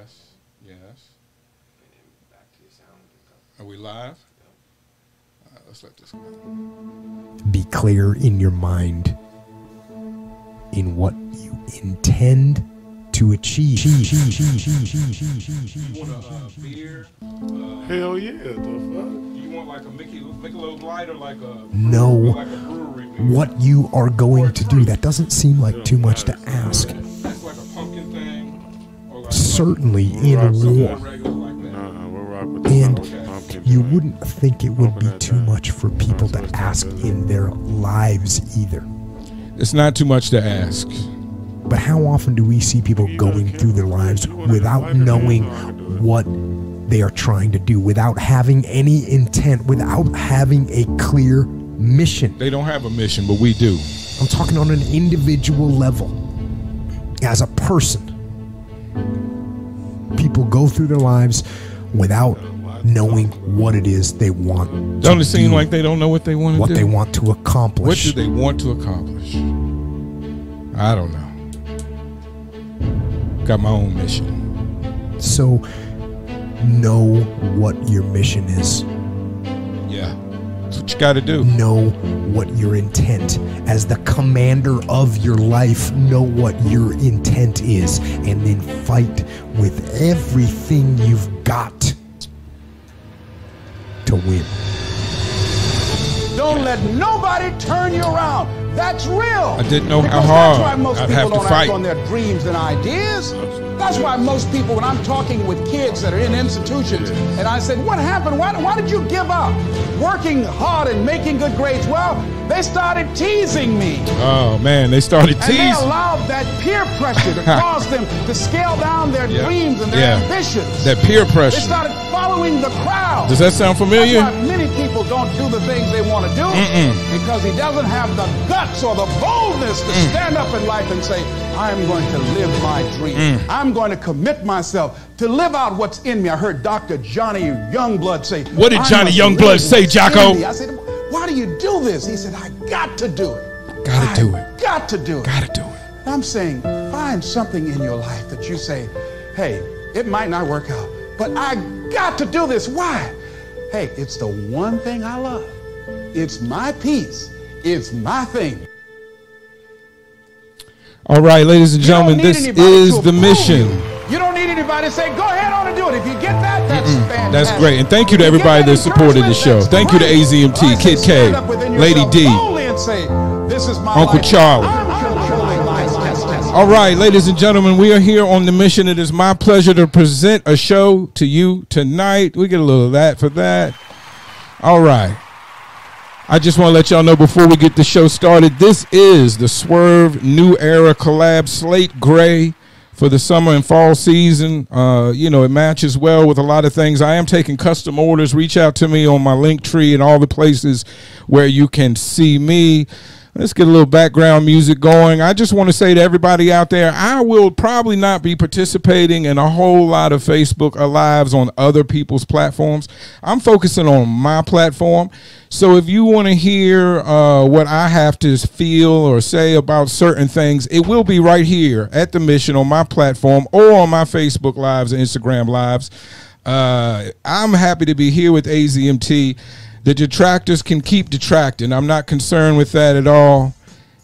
Yes. Yes. And back to your sound. Are we live? Let's let this go. Be clear in your mind in what you intend to achieve. You want a beer? Hell yeah, the fuck? You want like a Michelob Light or like a Know like a brewery beer? what you are going to do. That doesn't seem like too much to ask. That's like a pumpkin thing. Or like Certainly in war. regular like that. We'll rock with the And pumpkin you joint. wouldn't think it would be too much for people to ask in their lives either. It's not too much to ask. But how often do we see people going through their lives without knowing what they are trying to do, without having any intent, without having a clear mission? They don't have a mission, but we do. I'm talking on an individual level. As a person, people go through their lives without knowing what it is they want. Don't it seem like they don't know what they want to do? What they want to accomplish. What do they want to accomplish? I don't know. Got my own mission. So, know what your mission is. Yeah. That's what you got to do. Know what your intent, as the commander of your life, know what your intent is, and then fight with everything you've got to win. Don't let nobody turn you around. That's real. I didn't know how Because hard that's why most I'd people have to don't fight. act on their dreams and ideas. That's why most people, when I'm talking with kids that are in institutions, and I said, what happened? Why did you give up working hard and making good grades? Well, they started teasing me. Oh, man. They started And they teasing. allowed that peer pressure to cause them to scale down their dreams and their ambitions. That peer pressure. They started following the crowd. Does that sound familiar? That's why many people don't do the things they want to do because he doesn't have the guts or the boldness to stand up in life and say, I'm going to live my dream. I'm going to commit myself to live out what's in me. I heard Dr. Johnny Youngblood say, What did Johnny Youngblood say, Jocko? I said, why do you do this? He said, I got to do it. Gotta do it. Got to do it. Gotta do it. I'm saying, find something in your life that you say, hey, it might not work out, but I got to do this. Why? Hey, it's the one thing I love. It's my peace. It's my thing. All right, ladies and gentlemen, this is the mission. You don't need anybody to say, go ahead on and do it. If you get that, that's fantastic. That's great. And thank you to everybody that supported the show. Thank you to AZMT, Kid K, Lady D, Uncle Charlie. All right, ladies and gentlemen, we are here on the mission. It is my pleasure to present a show to you tonight. We get a little of that for that. All right. I just want to let y'all know before we get the show started, this is the Swerve New Era collab Slate Gray for the summer and fall season. You know, it matches well with a lot of things. I am taking custom orders. Reach out to me on my Linktree and all the places where you can see me. Let's get a little background music going. I just want to say to everybody out there, I will probably not be participating in a whole lot of Facebook Lives on other people's platforms. I'm focusing on my platform. So if you want to hear what I have to feel or say about certain things, it will be right here at the mission on my platform or on my Facebook Lives and Instagram Lives. I'm happy to be here with AZMT. The detractors can keep detracting. I'm not concerned with that at all.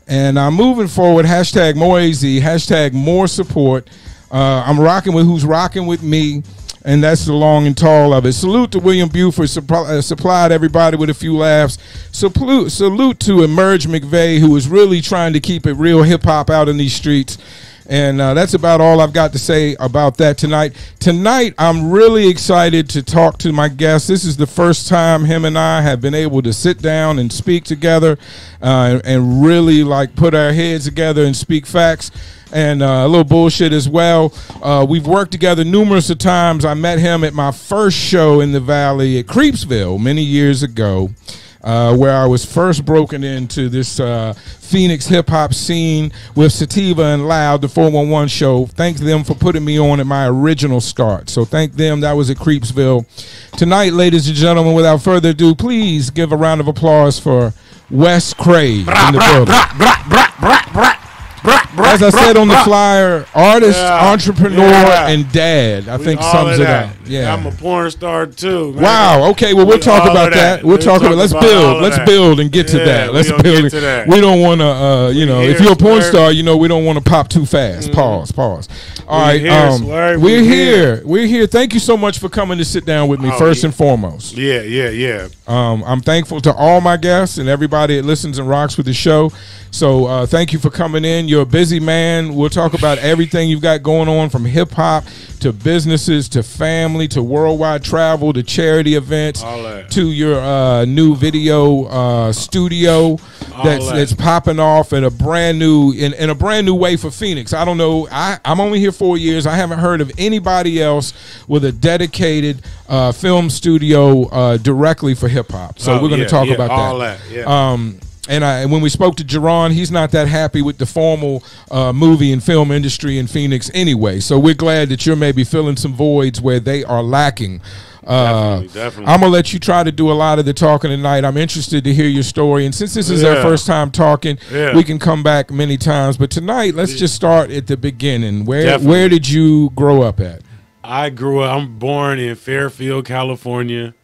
And I'm moving forward. Hashtag more AZ. Hashtag more support. I'm rocking with who's rocking with me. And that's the long and tall of it. Salute to William Buford. Supplied everybody with a few laughs. Salute to Emerge McVeigh, who is really trying to keep it real hip-hop out in these streets. And that's about all I've got to say about that tonight. Tonight, I'm really excited to talk to my guest. This is the first time him and I have been able to sit down and speak together and really like put our heads together and speak facts and a little bullshit as well. We've worked together numerous of times. I met him at my first show in the Valley at Creepsville many years ago. Where I was first broken into this Phoenix hip-hop scene with Sativa and Loud, the 411 show. Thank them for putting me on at my original start. So thank them. That was at Creepsville. Tonight, ladies and gentlemen, without further ado, please give a round of applause for WEST CRAV in the building. As I said on the flyer, artist, entrepreneur, and dad. I think sums it up. Yeah, I'm a porn star too, man. Wow. Okay. Well, we'll talk about that. We'll talk about. Let's build. Let's build and get to that. Let's build. We don't want to. You know, if you're a porn star, you know, we don't want to pop too fast. Pause. All right. We're here. We're here. Thank you so much for coming to sit down with me. First and foremost. Yeah. I'm thankful to all my guests and everybody that listens and rocks with the show. So thank you for coming in. You're a busy man. We'll talk about everything you've got going on, from hip hop to businesses to family to worldwide travel to charity events to your new video studio that's popping off in a brand new in a brand new way for Phoenix. I don't know. I'm only here 4 years. I haven't heard of anybody else with a dedicated film studio directly for hip hop. So we're going to talk about that. And when we spoke to Jerron, he's not that happy with the formal movie and film industry in Phoenix anyway. So we're glad that you're maybe filling some voids where they are lacking. Definitely. I'm going to let you try to do a lot of the talking tonight. I'm interested to hear your story. And since this is our first time talking, we can come back many times. But tonight, let's just start at the beginning. Where did you grow up at? I'm born in Fairfield, California.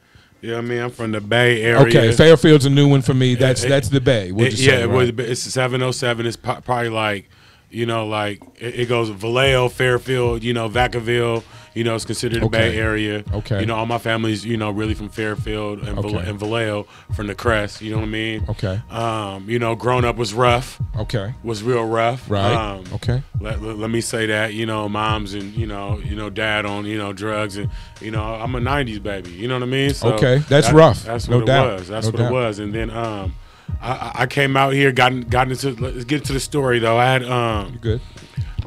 You know what I mean? I'm from the Bay Area. Okay, Fairfield's a new one for me. That's the Bay. It's 707. It's probably like, you know, like it goes Vallejo, Fairfield, you know, Vacaville. You know, it's considered the Bay Area. Okay. You know, all my family's, you know, really from Fairfield and Vallejo, from the Crest. You know what I mean? Okay. You know, growing up was rough. Okay. Was real rough. Right. Okay. Let me say that. You know, moms and you know, dad on drugs, and you know, I'm a '90s baby. You know what I mean? So that's rough. That's what it was. That's what it was. And then I came out here, got into. Let's get to the story though. I had You good?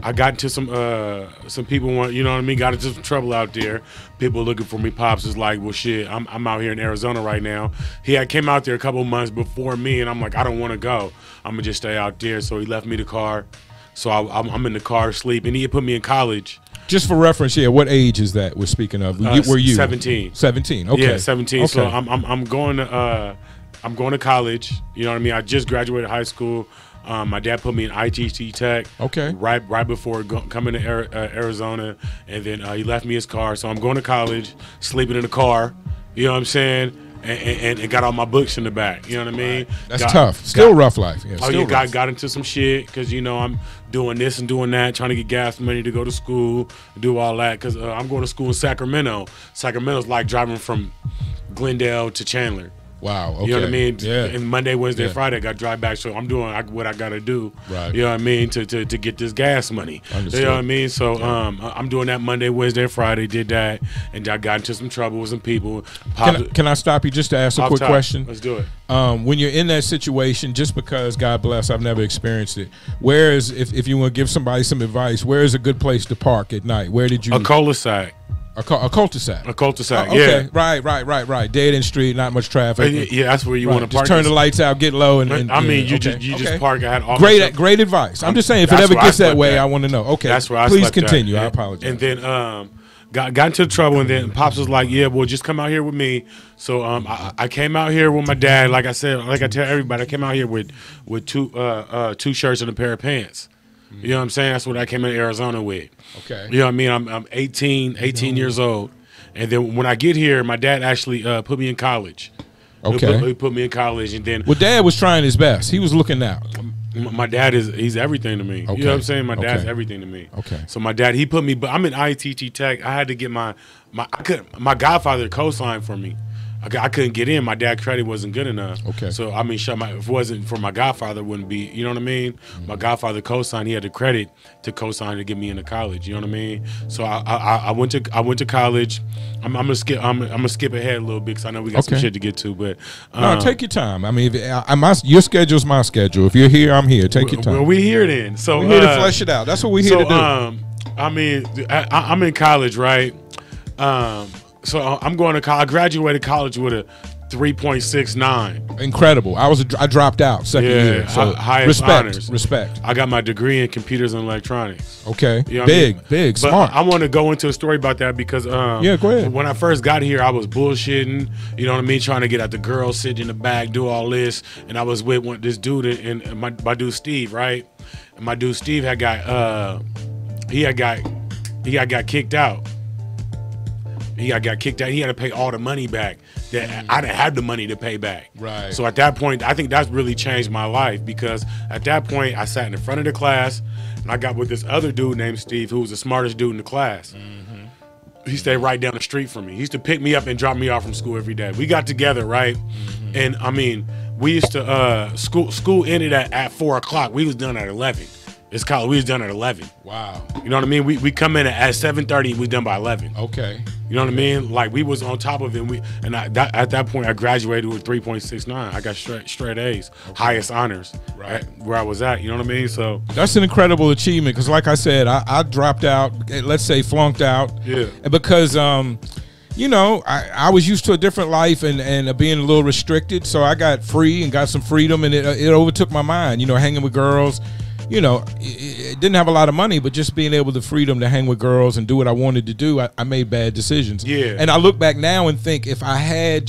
I got into some people want, you know what I mean, got into some trouble out there. People looking for me. Pops is like, well, shit, I'm out here in Arizona right now. He had came out there a couple months before me, and I'm like, I don't want to go. I'm gonna just stay out there. So he left me the car. So I'm in the car sleeping. He had put me in college. Just for reference, what age is that we're speaking of? Were you 17? 17. Okay. Yeah, 17. Okay. So I'm going to college. You know what I mean? I just graduated high school. My dad put me in ITT Tech. Okay. Right before coming to Arizona, and then he left me his car. So I'm going to college, sleeping in the car. You know what I'm saying? And got all my books in the back. You know what I mean? That's tough. Still rough life. Yeah, got into some shit because, you know, I'm doing this and doing that, trying to get gas money to go to school, do all that. Because I'm going to school in Sacramento. Sacramento's like driving from Glendale to Chandler. Wow. Okay. You know what I mean? Yeah. And Monday, Wednesday, Friday, I got to drive back. So I'm doing what I got to do. Right. You know what I mean? To get this gas money. Understood. You know what I mean? So I'm doing that Monday, Wednesday, Friday. Did that, and I got into some trouble with some people. Can I stop you just to ask a quick question? Let's do it. When you're in that situation, just because, God bless, I've never experienced it. Where is, if you want to give somebody some advice, where is a good place to park at night? Where did you? A cul-de-sac. A cul-de-sac. A cul-de-sac. Okay. Yeah. Right. Dead end street, not much traffic. Yeah, that's where you want to park. Just turn the lights out, get low, and I mean, you just park. I had all great advice. I'm just saying, if it ever gets that way, I want to know. Okay. That's where I please continue. I apologize. And then got into trouble, and then Pops was like, "Yeah, well, just come out here with me." So I came out here with my dad. Like I said, like I tell everybody, I came out here with two shirts and a pair of pants. You know what I'm saying? That's what I came in Arizona with. Okay. You know what I mean? I'm 18 years old. And then when I get here, my dad actually put me in college. Okay. He put me in college, and then... Well, Dad was trying his best. He was looking out. My dad he's everything to me. Okay. You know what I'm saying? My dad's everything to me. Okay. So my dad, he put me... But I'm in ITT Tech. I had to get my godfather co-signed for me. I couldn't get in. My dad's credit wasn't good enough. Okay. So I mean, if it wasn't for my godfather, it wouldn't be. You know what I mean? Mm-hmm. My godfather co-signed. He had the credit to co-sign to get me into college. You know what I mean? So I went to college. I'm gonna skip ahead a little bit because I know we got some shit to get to. But no, take your time. I mean, your schedule's my schedule. If you're here, I'm here. Take your time. Well, we here then. So we're here to flesh it out. That's what we're here to do. I mean, I'm in college, right? So I'm going to college. I graduated college with a 3.69. Incredible. I dropped out second year. So highest honors. Respect. I got my degree in computers and electronics. Okay. You know big, but smart. I want to go into a story about that because yeah, go ahead. When I first got here, I was bullshitting, you know what I mean, trying to get at the girls, sitting in the back, do all this, and I was with this dude and my dude Steve, right? And my dude Steve had got kicked out. He got kicked out. He had to pay all the money back that I didn't have the money to pay back. Right. So at that point, I think that's really changed my life because at that point, I sat in the front of the class and I got with this other dude named Steve, who was the smartest dude in the class. He stayed right down the street from me. He used to pick me up and drop me off from school every day. We got together, right? And I mean, we used to school ended at 4 o'clock. We was done at 11. It's college. We was done at 11. Wow. You know what I mean? We come in at 7:30. We done by 11. Okay. You know what I mean? Like we was on top of it. At that point, I graduated with 3.69. I got straight A's, highest honors, right where I was at. You know what I mean? So that's an incredible achievement because, like I said, I dropped out. Let's say flunked out. Yeah. Because you know, I was used to a different life and being a little restricted, so I got free and got some freedom, and it overtook my mind. You know, hanging with girls. You know, it didn't have a lot of money, but just being able to freedom to hang with girls and do what I wanted to do, I made bad decisions. Yeah. And I look back now and think if I had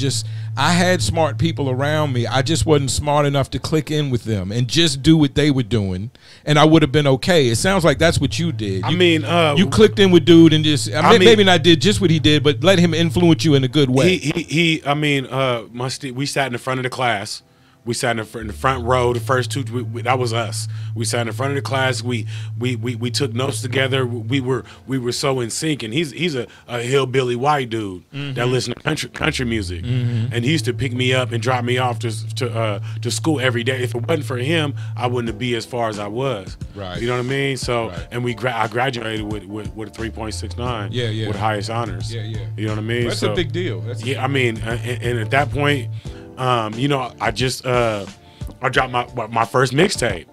smart people around me, I just wasn't smart enough to click in with them and just do what they were doing, and I would have been okay. It sounds like that's what you did. You clicked in with dude and just maybe not did just what he did, but let him influence you in a good way. We sat in the front of the class. We sat in the front row. The first two, that was us. We sat in the front of the class. We took notes together. We were so in sync. And he's a hillbilly white dude that listens to country music. And he used to pick me up and drop me off to school every day. If it wasn't for him, I wouldn't be as far as I was. Right. You know what I mean? So and I graduated with a 3.69. Yeah. With highest honors. Yeah. You know what I mean? That's a big deal. I mean, and at that point. You know, I dropped my first mixtape.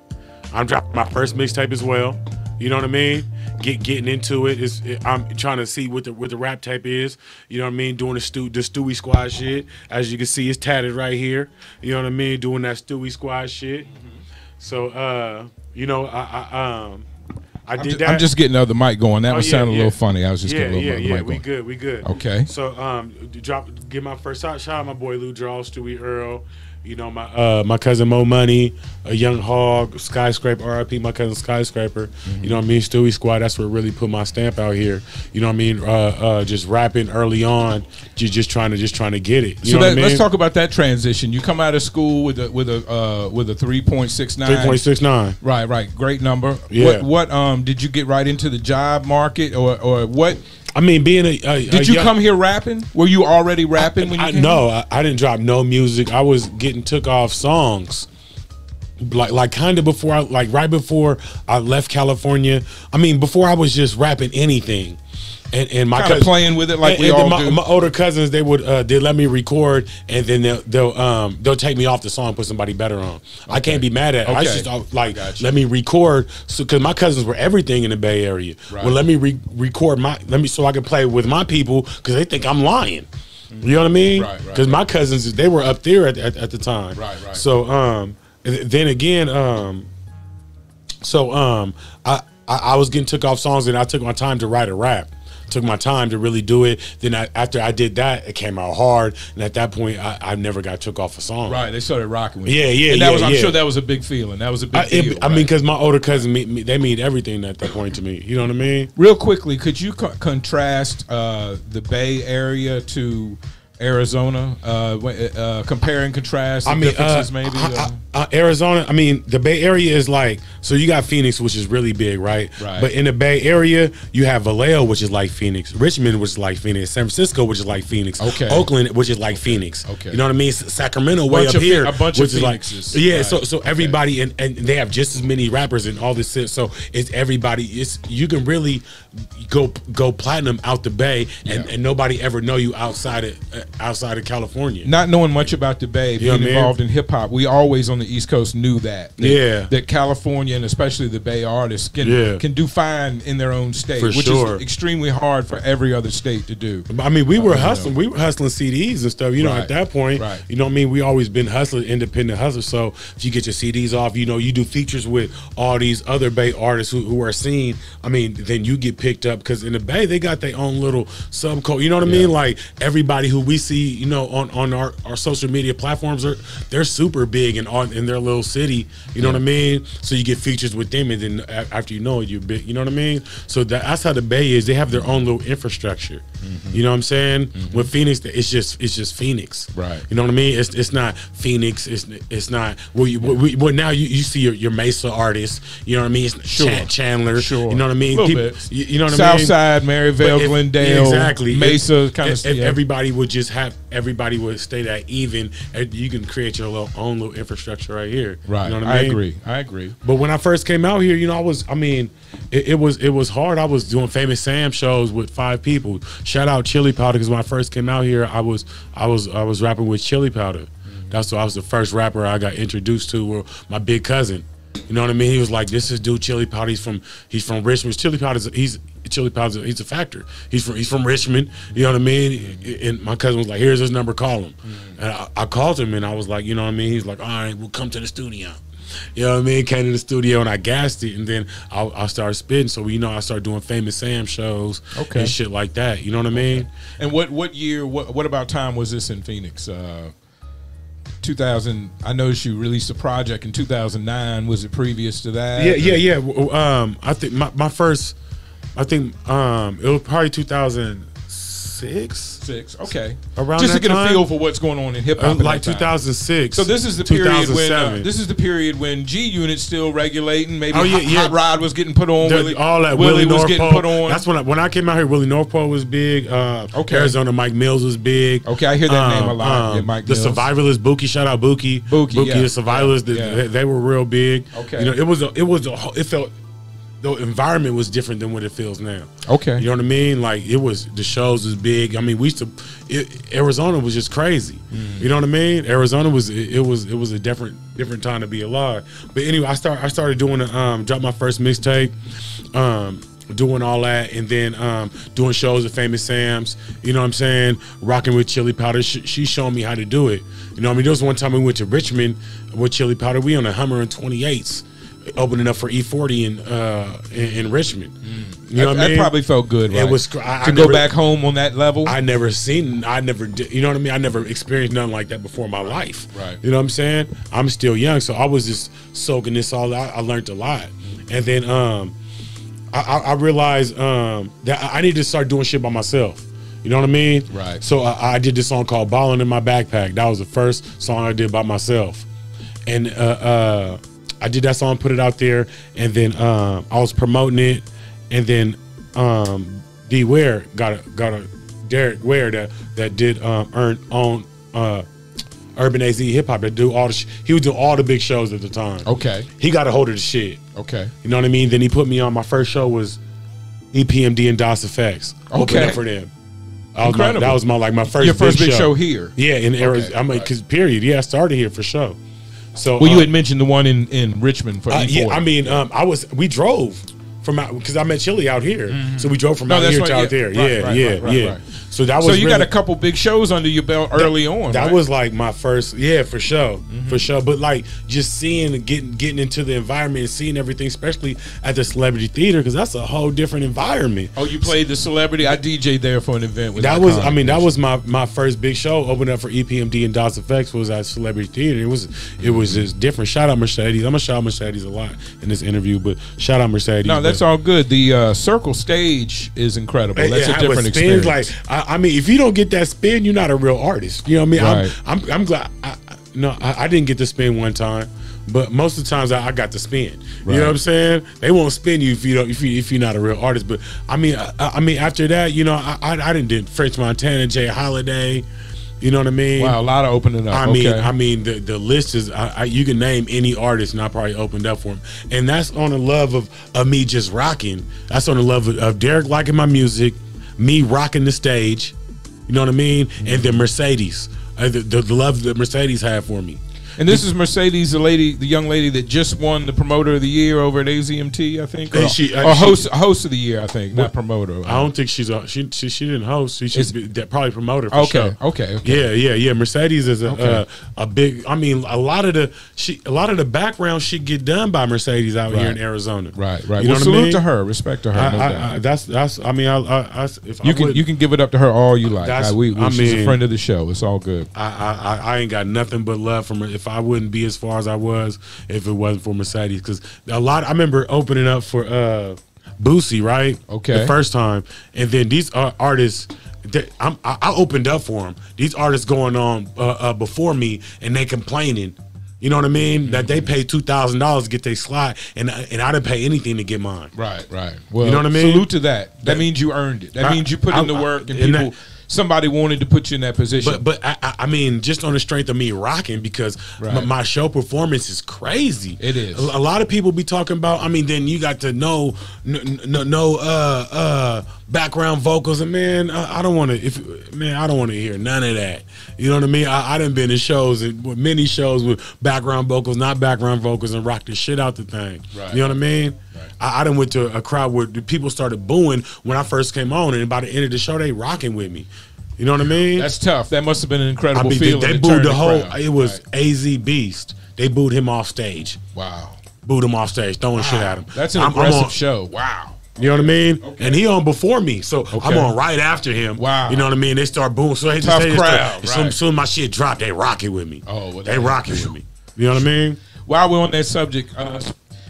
I'm dropping my first mixtape as well. You know what I mean? Getting into it. I'm trying to see what the rap tape is. You know what I mean? Doing the Stewie Squad shit. As you can see, it's tatted right here. You know what I mean? Doing that Stewie Squad shit. So you know, I did that. I'm just getting the other mic going. That was sounding a little funny. I was just getting a little mic going. We good. Okay. So give my first shout out my boy Lou Draw, Stewie Earl. You know, my cousin Mo Money, a Young Hog, Skyscraper, RIP, my cousin Skyscraper. You know what I mean? Stewie Squad, that's what really put my stamp out here. You know what I mean? Just rapping early on, just trying to get it. You know what I mean? Let's talk about that transition. You come out of school with a 3.69. 3.69. Right. Great number. Yeah. What did you get right into the job market or what? I mean, being did you come here rapping? Were you already rapping when you came? No, I didn't drop no music. I was getting took off songs, like kind of before right before I left California. I mean, before I was just rapping anything. And my kind of playing with it like we all do. My older cousins, they let me record, and then they'll take me off the song, put somebody better on. Okay. I can't be mad at it. I just let me record, because my cousins were everything in the Bay Area. Right. Well, let me record so I can play with my people, because they think I'm lying. You know what I mean? Right. Because my cousins, they were up there at the time. Right. So then again, I was getting took off songs, and I took my time to write a rap. Took my time to really do it. Then after I did that, it came out hard. And at that point, I never got took off a song. Right, they started rocking with you. Yeah. And I'm sure that was a big feeling. That was a big deal. I mean, because my older cousins, they mean everything at that point to me. You know what I mean? Real quickly, could you contrast the Bay Area to Arizona? Compare and contrast. Differences maybe. Arizona. I mean, the Bay Area is like, so you got Phoenix, which is really big, right? But in the Bay Area, you have Vallejo, which is like Phoenix, Richmond, which is like Phoenix, San Francisco, which is like Phoenix, Oakland, which is like Phoenix. You know what I mean? Sacramento, way up here, a bunch of Phoenixes. So everybody, and they have just as many rappers and all this shit. So it's everybody. You can really go platinum out the Bay, and nobody ever know you outside outside of California. Not knowing much about the Bay, being involved in hip hop, we always on the East Coast knew that California and especially the Bay artists can do fine in their own state, which is extremely hard for every other state to do. I mean, we were hustling CDs and stuff. You know, at that point, you know what I mean. We always been hustling, independent hustlers. So if you get your CDs off, you know, you do features with all these other Bay artists who are seen. I mean, then you get picked up because in the Bay they got their own little subculture. You know what I mean? Like everybody who we see, you know, on our social media platforms, they're super big in their little city. You know what I mean? So you get features with them, and then after you know it, you're big. You know what I mean? So that's how the Bay is. They have their own little infrastructure. You know what I'm saying? With Phoenix, it's just Phoenix. Right. You know what I mean? It's not Phoenix. It's not. Well, now you see your Mesa artists. You know what I mean? It's Chandler. Sure. You know what I mean? You know what I mean? Southside, Maryvale, Glendale, exactly. Mesa, kind of. If everybody would stay that even, you can create your own little infrastructure right here. Right. You know what I mean? I agree. But when I first came out here, you know, it was hard. I was doing Famous Sam shows with 5 people. Shout out Chili Powder, because when I first came out here, I was rapping with Chili Powder. I was the first rapper I got introduced to, or my big cousin. You know what I mean? He was like, "This is dude Chili Powder. He's from Richmond. Chili Powder. He's a factor. He's from Richmond. You know what I mean?" And my cousin was like, "Here's his number. Call him." And I called him, and I was like, you know what I mean? He's like, "All right, we'll come to the studio." You know what I mean? Came to the studio and I gassed it, and then I started spitting. So you know, I started doing Famous Sam shows and shit like that. You know what I mean? And what year? What about time was this in Phoenix? 2000. I noticed you released a project in 2009. Was it previous to that? Yeah. I think my first. I think it was probably 2006. Okay. Around just that to get time, a feel for what's going on in hip hop. Like 2006. So this is the period when G Unit still regulating. Maybe Hot Rod was getting put on. All that Willie was getting put on. That's when I came out here. Willie North Pole was big. Arizona Mike Mills was big. Okay, I hear that name a lot. Mike Mills. The Survivalists, Bookie. Shout out Bookie. Bookie, the Survivalists. They were real big. Okay. You know, it felt. The environment was different than what it feels now. Okay. You know what I mean? Like the shows was big. I mean, Arizona was just crazy. You know what I mean? Arizona was a different time to be alive. But anyway, I started doing dropped my first mixtape, doing all that, and then doing shows at Famous Sam's. You know what I'm saying? Rocking with Chili Powder. She showed me how to do it. You know what I mean? There was one time we went to Richmond with Chili Powder. We on a Hummer in 28s. Opening up for E40 in Richmond. You know what I mean? That probably felt good, right? It was to go back home on that level. I never did, you know what I mean? I never experienced nothing like that before in my life. Right. You know what I'm saying? I'm still young, so I was just soaking this all out. I learned a lot. And then I realized that I needed to start doing shit by myself. You know what I mean? Right. So I did this song called Ballin' in My Backpack. That was the first song I did by myself. And I did that song, put it out there, and then I was promoting it, and then D Ware got a Derek Ware that did earn on Urban AZ Hip Hop that do all he was doing all the big shows at the time. Okay. He got a hold of the shit. Okay. You know what I mean? Then he put me on. My first show was EPMD and DOS Effects. Opened up for them. Incredible. That was my first. Your first big show here. Yeah, in Arizona. I mean, because period. Yeah, I started here for sure. So, well, you had mentioned the one in Richmond for E40. Yeah, I mean, we drove from because I met Chili out here, so we drove from out here to out there. Right. So that was. So you got a couple big shows under your belt early on. That was like my first, for sure, for sure. But like just seeing and getting into the environment and seeing everything, especially at the Celebrity Theater, because that's a whole different environment. Oh, you played the Celebrity? I DJ'd there for an event. That was my first big show. Opened up for EPMD and DOS Effects was at Celebrity Theater. It was just different. Shout out Mercedes. I'm gonna shout out Mercedes a lot in this interview, but shout out Mercedes. No, that's all good. The Circle stage is incredible. That's a different experience. Like I mean, if you don't get that spin, you're not a real artist. You know what I mean? Right. I'm glad. I didn't get the spin one time, but most of the times I got the spin. Right. You know what I'm saying? They won't spin you if you're not a real artist. But I mean after that, you know, I didn't French Montana, Jay Holiday. You know what I mean? Wow, a lot of opening up. I mean the list is you can name any artist and I probably opened up for him. And that's on the love of me just rocking. That's on the love of Derek liking my music, me rocking the stage. You know what I mean? And then Mercedes, the love that Mercedes had for me. And this is Mercedes, the young lady that just won the Promoter of the Year over at AZMT, I think, or host of the year, I think, not promoter. I don't think she didn't host. She should probably promoter. For okay, sure. Okay. Yeah. Mercedes is a big. I mean, a lot of the background shit get done by Mercedes out here in Arizona. Right. You know well, what salute I mean? to her, respect to her. That's. I mean, you can give it up to her all you like. She's a friend of the show. It's all good. I ain't got nothing but love from her. If I wouldn't be as far as I was if it wasn't for Mercedes, because I remember opening up for Boosie, right? Okay. The first time, and then these artists, I opened up for them. These artists going on before me, and they complaining. You know what I mean? That they paid $2,000 to get their slot, and I didn't pay anything to get mine. Right. Well, you know what I mean? Salute to that. That means you earned it. That means you put in the work, and somebody wanted to put you in that position. But I mean, just on the strength of me rocking, because my show performance is crazy. It is. A lot of people be talking about. I mean, then you got to know background vocals, and man, I don't want to. I don't want to hear none of that. You know what I mean? I done been in shows, many shows with background vocals, not background vocals, and rock the shit out the thing. Right. You know what I mean? Right. I done went to a crowd where the people started booing when I first came on, and by the end of the show, they rocking with me. You know what I mean? That's tough. That must have been an incredible feeling. They booed the whole. It was AZ Beast. They booed him off stage. Wow. Booed him off stage, throwing shit at him. That's an impressive show. Wow. You know what I mean? Okay. And he on before me, so I'm on right after him. Wow. You know what I mean? They start booing. So they tough crowd. As soon as my shit dropped, they rocking with me. Oh, well, they rocking with me. You know what I mean? While we're on that subject,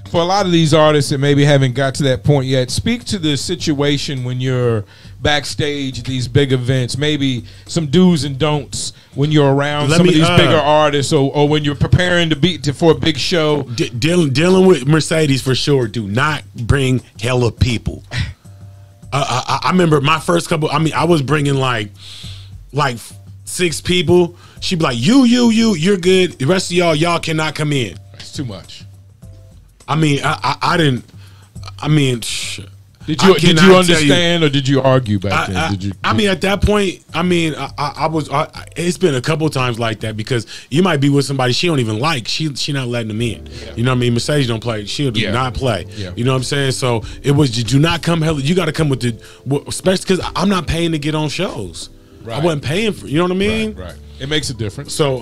for a lot of these artists that maybe haven't got to that point yet, speak to the situation when you're backstage at these big events, maybe some do's and don'ts when you're around some of these bigger artists, or when you're preparing for a big show. Dealing with Mercedes for sure. Do not bring hella people. I remember my first couple. I mean, I was bringing like 6 people. She'd be like, you're good. The rest of y'all cannot come in. That's too much. I mean, I didn't. I mean, did you understand, or did you argue back then? I mean, at that point, I mean, I was. It's been a couple times like that, because you might be with somebody she don't even like. She not letting them in. Yeah. You know what I mean? Mercedes don't play. She'll do not play. Yeah. You know what I'm saying? So it was. Do not come. You got to come with especially because I'm not paying to get on shows. Right. I wasn't paying for. You know what I mean? Right. It makes a difference. So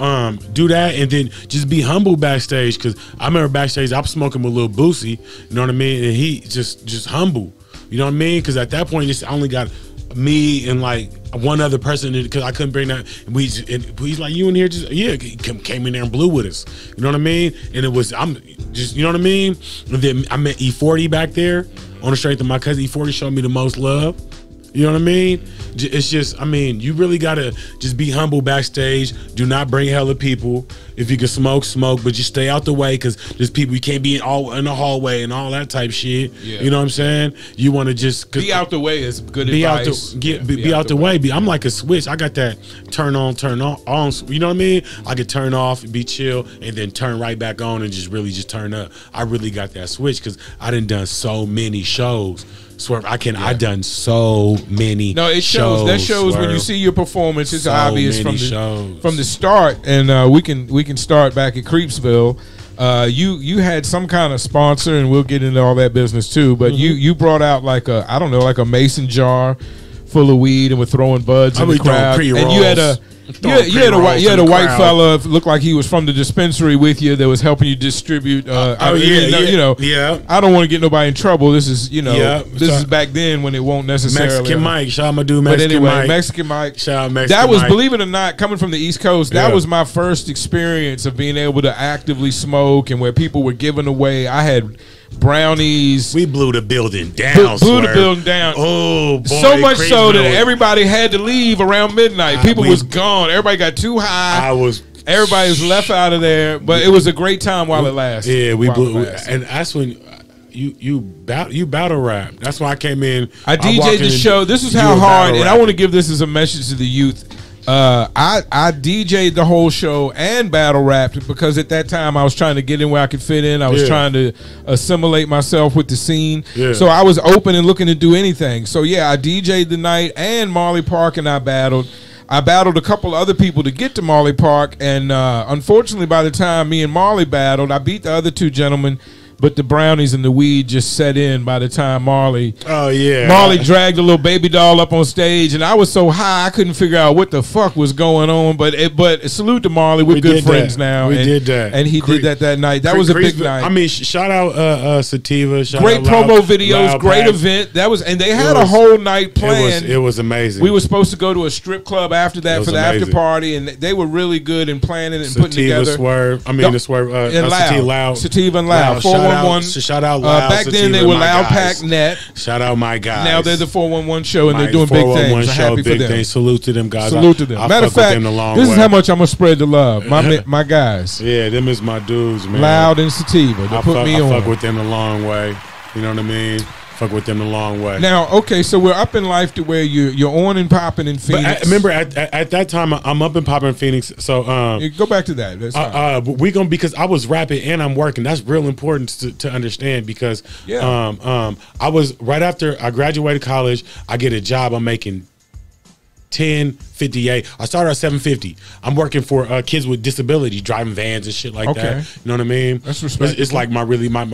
do that, and then just be humble backstage, because I remember backstage I was smoking with Lil Boosie, you know what I mean, and he just humble, you know what I mean, because at that point I only got me and like one other person, because I couldn't bring that. And he's like, you in here? Just he came in there and blew with us, you know what I mean, and it was you know what I mean. And then I met E40 back there on the strength of my cousin. E40 showed me the most love. You know what I mean? It's just, I mean, you really got to just be humble backstage. Do not bring hella people. If you can smoke, but just stay out the way, because there's people, you can't be in the hallway and all that type shit. Yeah. You know what I'm saying? You want to just... Be out the way is good advice. Be out the way. I'm like a switch. I got that turn on. You know what I mean? I could turn off, be chill, and then turn right back on and just really just turn up. I really got that switch, because I done so many shows. Swerve, I done so many. No, it shows. That shows Swerve. When you see your performance. It's so obvious from the start, and we can start back at Creepsville. You had some kind of sponsor, and we'll get into all that business too. But you brought out like a mason jar full of weed, and were throwing buds in the crowd. And you had a white fella looked like he was from the dispensary with you that was helping you distribute. I don't want to get nobody in trouble. This is this is back then when it won't necessarily. Mexican Mike, shout out my dude Mexican Mike. Mexican Mike. Shout out Mexican That was Mike. Believe it or not, coming from the East Coast, that was my first experience of being able to actively smoke, and where people were giving away. I had brownies. We blew the building down. Blew the building down. Oh boy! So much so that everybody had to leave around midnight. People was gone. Everybody got too high. Everybody was left out of there. But it was a great time while it lasted. Yeah, we blew, and that's when you battle rap. That's why I came in. I DJ'd the show. This is how hard, and I want to give this as a message to the youth. I DJ'd the whole show and battle rapped, because at that time I was trying to get in where I could fit in. I was trying to assimilate myself with the scene. So I was open and looking to do anything. So yeah, I DJ'd the night, and Marley Park and I battled. I battled a couple other people to get to Marley Park, and unfortunately, by the time me and Marley battled, I beat the other two gentlemen. But the brownies and the weed just set in by the time Marley dragged a little baby doll up on stage, and I was so high I couldn't figure out what the fuck was going on. But salute to Marley, we're good friends now. We did that, and he did that night. That was a big night. I mean, shout out Sativa. Great promo videos, great event. That was, and they had a whole night planned. It was amazing. We were supposed to go to a strip club after that for the after party, and they were really good in planning and putting together. Swerve, Sativa and Loud. Shout out Loud. Back then they were Loud Pack Net. Shout out my guys. Now they're the 411 show and they're doing big things. I'm happy for them. Salute to them guys. Salute to them. Matter of fact, this is how much I'm gonna spread the love. My guys. Yeah, them is my dudes, man. Loud and Sativa. They put me on. I fuck with them the long way. You know what I mean? Fuck with them the long way. Now, okay, so we're up in life to where you're on and popping in Phoenix. But remember, at that time, I'm up and popping in Phoenix. So go back to that. We gonna, because I was rapping and I'm working. That's real important to understand, because I was right after I graduated college. I get a job. I'm making $10.58. I started at $7.50. I'm working for kids with disabilities, driving vans and shit like that. You know what I mean? That's respectable. It's like my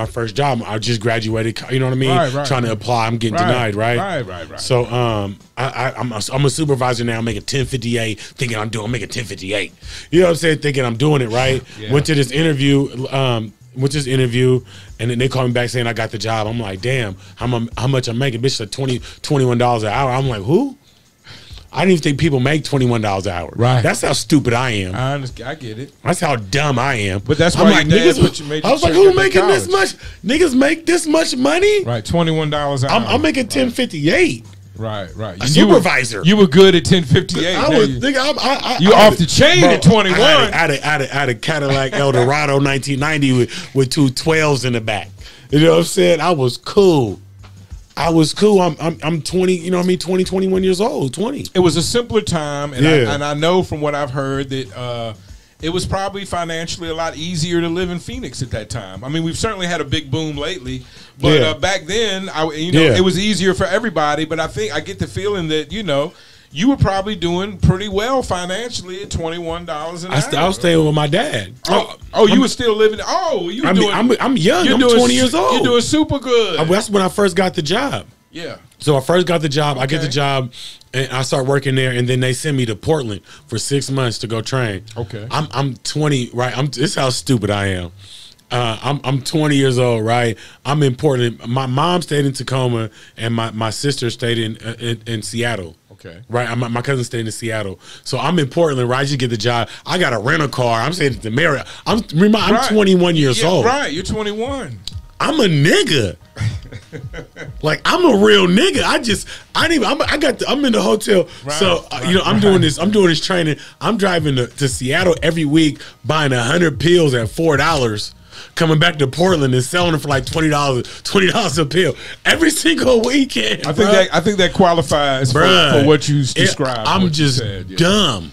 first job. I just graduated. You know what I mean? Trying to apply. I'm getting denied. Right. So I'm a supervisor now. I'm making $10.58. Thinking I'm making $10.58. You know what I'm saying? Thinking I'm doing it right. Went to this interview. And then they called me back saying I got the job. I'm like, damn, how much I'm making? Bitch, like $21 an hour. I'm like, who? I didn't even think people make $21 an hour. Right. That's how stupid I am. I get it. That's how dumb I am. But that's why niggas. I was like, who making this much? Niggas make this much money? Right, $21 an hour. I'm making $10.58. Right. A supervisor. You were good at $10.58. I was thinking you off the chain at 21. I had a Cadillac Eldorado 1990 with two 12s in the back. You know what I'm saying? I was cool. I'm 20, you know what I mean, 21 years old, 20. It was a simpler time, and I know from what I've heard that it was probably financially a lot easier to live in Phoenix at that time. I mean, we've certainly had a big boom lately, but back then, it was easier for everybody. But I get the feeling that, you were probably doing pretty well financially at $21 an hour. I was staying with my dad. You were still living. I'm young. I'm 20 years old. You're doing super good. That's when I first got the job. Yeah. So I first got the job. I get the job, and I start working there, and then they send me to Portland for 6 months to go train. Okay. I'm 20, right? This is how stupid I am. I'm 20 years old, right? I'm in Portland. My mom stayed in Tacoma, and my sister stayed in Seattle. Okay. Right. My cousin stayed in Seattle. So I'm in Portland, right? I just get the job. I got a rental car. I'm staying at the Marriott. I'm 21 years old. Right. You're 21. I'm a nigga. Like, I'm a real nigga. I'm in the hotel. Right, so I'm doing this training. I'm driving to Seattle every week, buying 100 pills at $4. Coming back to Portland and selling it for like $20 a pill every single weekend. I think that qualifies for what you described. I'm just dumb.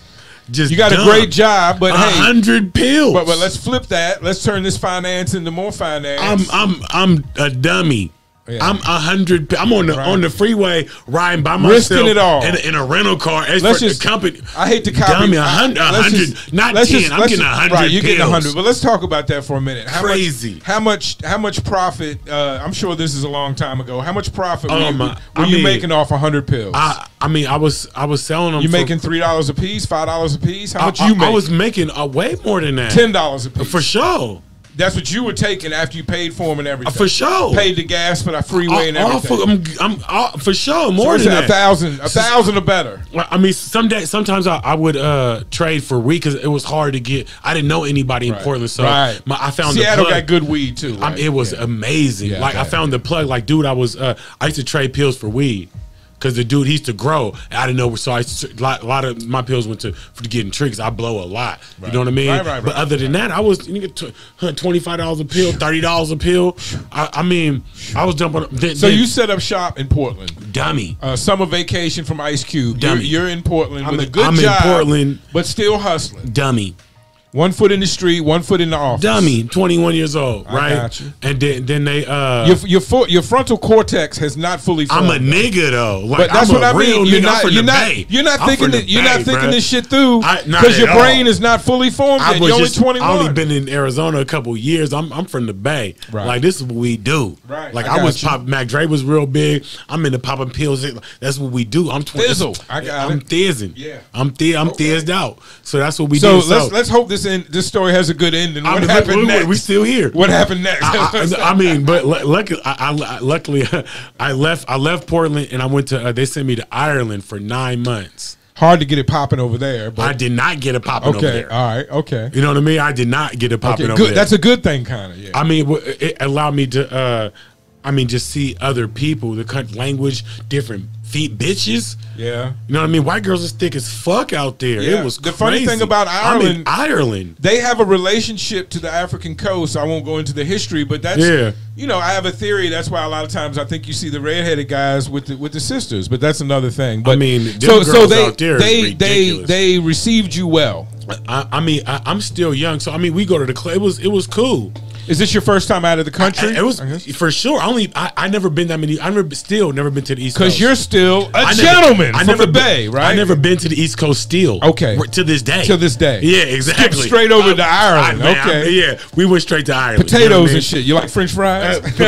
You got a great job, but 100 pills. But let's flip that. Let's turn this finance into more finance. I'm a dummy. Yeah. I'm 100. I'm on the freeway riding by myself, risking it all in a rental car. Company. I hate to copy. Dummy, 100, not 10. I'm getting 100. Right, you're getting 100. But let's talk about that for a minute. Crazy. How much profit? I'm sure this is a long time ago. How much profit were you making off 100 pills? I was selling them. You making $3 a piece, $5 a piece? How much you make? I was making way more than that. $10 a piece for sure. That's what you were taking after you paid for them and everything. For sure. Paid the gas for the freeway and everything. I'm for sure more than that. $1,000 or better. I mean, sometimes I would trade for weed because it was hard to get. I didn't know anybody in Portland, so I found Seattle the plug. Got good weed too. Right? It was amazing. Yeah, I found the plug. Like, dude, I used to trade pills for weed. Because the dude, he used to grow. I didn't know, so a lot of my pills went for getting tricks. I blow a lot. Right. You know what I mean? Right. But other than that, I was $25 a pill, $30 a pill. I was dumping. So you set up shop in Portland. Dummy. Summer vacation from Ice Cube. Dummy. You're in Portland with a good job. I'm in Portland. But still hustling. Dummy. 1 foot in the street, 1 foot in the office. Dummy, 21 years old, right? I got you. And then they your frontal cortex has not fully formed. I'm a nigga though. Like, but that's I'm what I mean. You're not thinking this shit through because your brain is not fully formed yet. You're only 21. I only been in Arizona a couple years. I'm from the Bay. Right. Like, this is what we do. Right. Like, I was Mac Dre was real big. I'm into popping pills. That's what we do. I'm 20. I'm thizzing. Yeah. I'm thizzed out. So that's what we do. So let's hope this story has a good ending. What happened next? We still here. What happened next? I mean, but luckily, I left Portland and I went to. They sent me to Ireland for 9 months. Hard to get it popping over there, but I did not get it popping over there. All right, okay. You know what I mean? I did not get it popping over there. That's a good thing, kind of. Yeah. I mean, it allowed me to. Just see other people, the country language, different feet, bitches. Yeah. You know what I mean? White girls is thick as fuck out there. Yeah. It was the crazy. funny thing about Ireland. I'm in Ireland. They have a relationship to the African coast. I won't go into the history, but that's I have a theory. That's why a lot of times I think you see the redheaded guys with the sisters, but that's another thing. But I mean, so they received you well. I'm still young, so I mean, we go to the club. It was cool. Is this your first time out of the country? It was for sure. I never been that many. Still never been to the East Coast. Because you're still a gentleman from the Bay, right? I never been to the East Coast still. Okay. To this day. To this day. Yeah, exactly. Skip straight over to Ireland. Okay. We went straight to Ireland. Potatoes and shit. You like French fries? You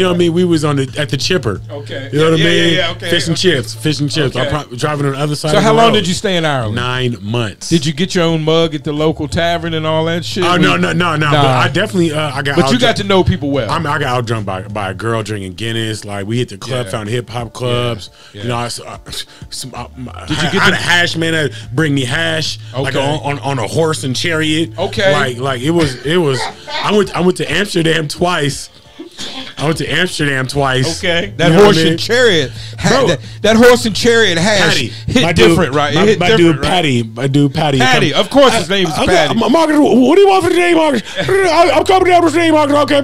know what I mean? We was at the chipper. Okay. You know what I mean? Yeah, okay. Fish and chips. Okay. I'm driving on the other side. So how long did you stay in Ireland? 9 months. Did you get your own mug at the local tavern and all that shit? Oh no. But I definitely But you got to know people well. I got out drunk by a girl drinking Guinness. Like, we hit the club, found hip hop clubs. Yeah. You know, I had a hash man that bring me hash, like on a horse and chariot. Okay, like it was. I went to Amsterdam twice. Okay, that horse and chariot. That horse and chariot hash hit different, right? My dude Patty. Patty, of course his name is Patty. Marcus, what do you want for today, Marcus? I'm coming down for today, Marcus. Okay,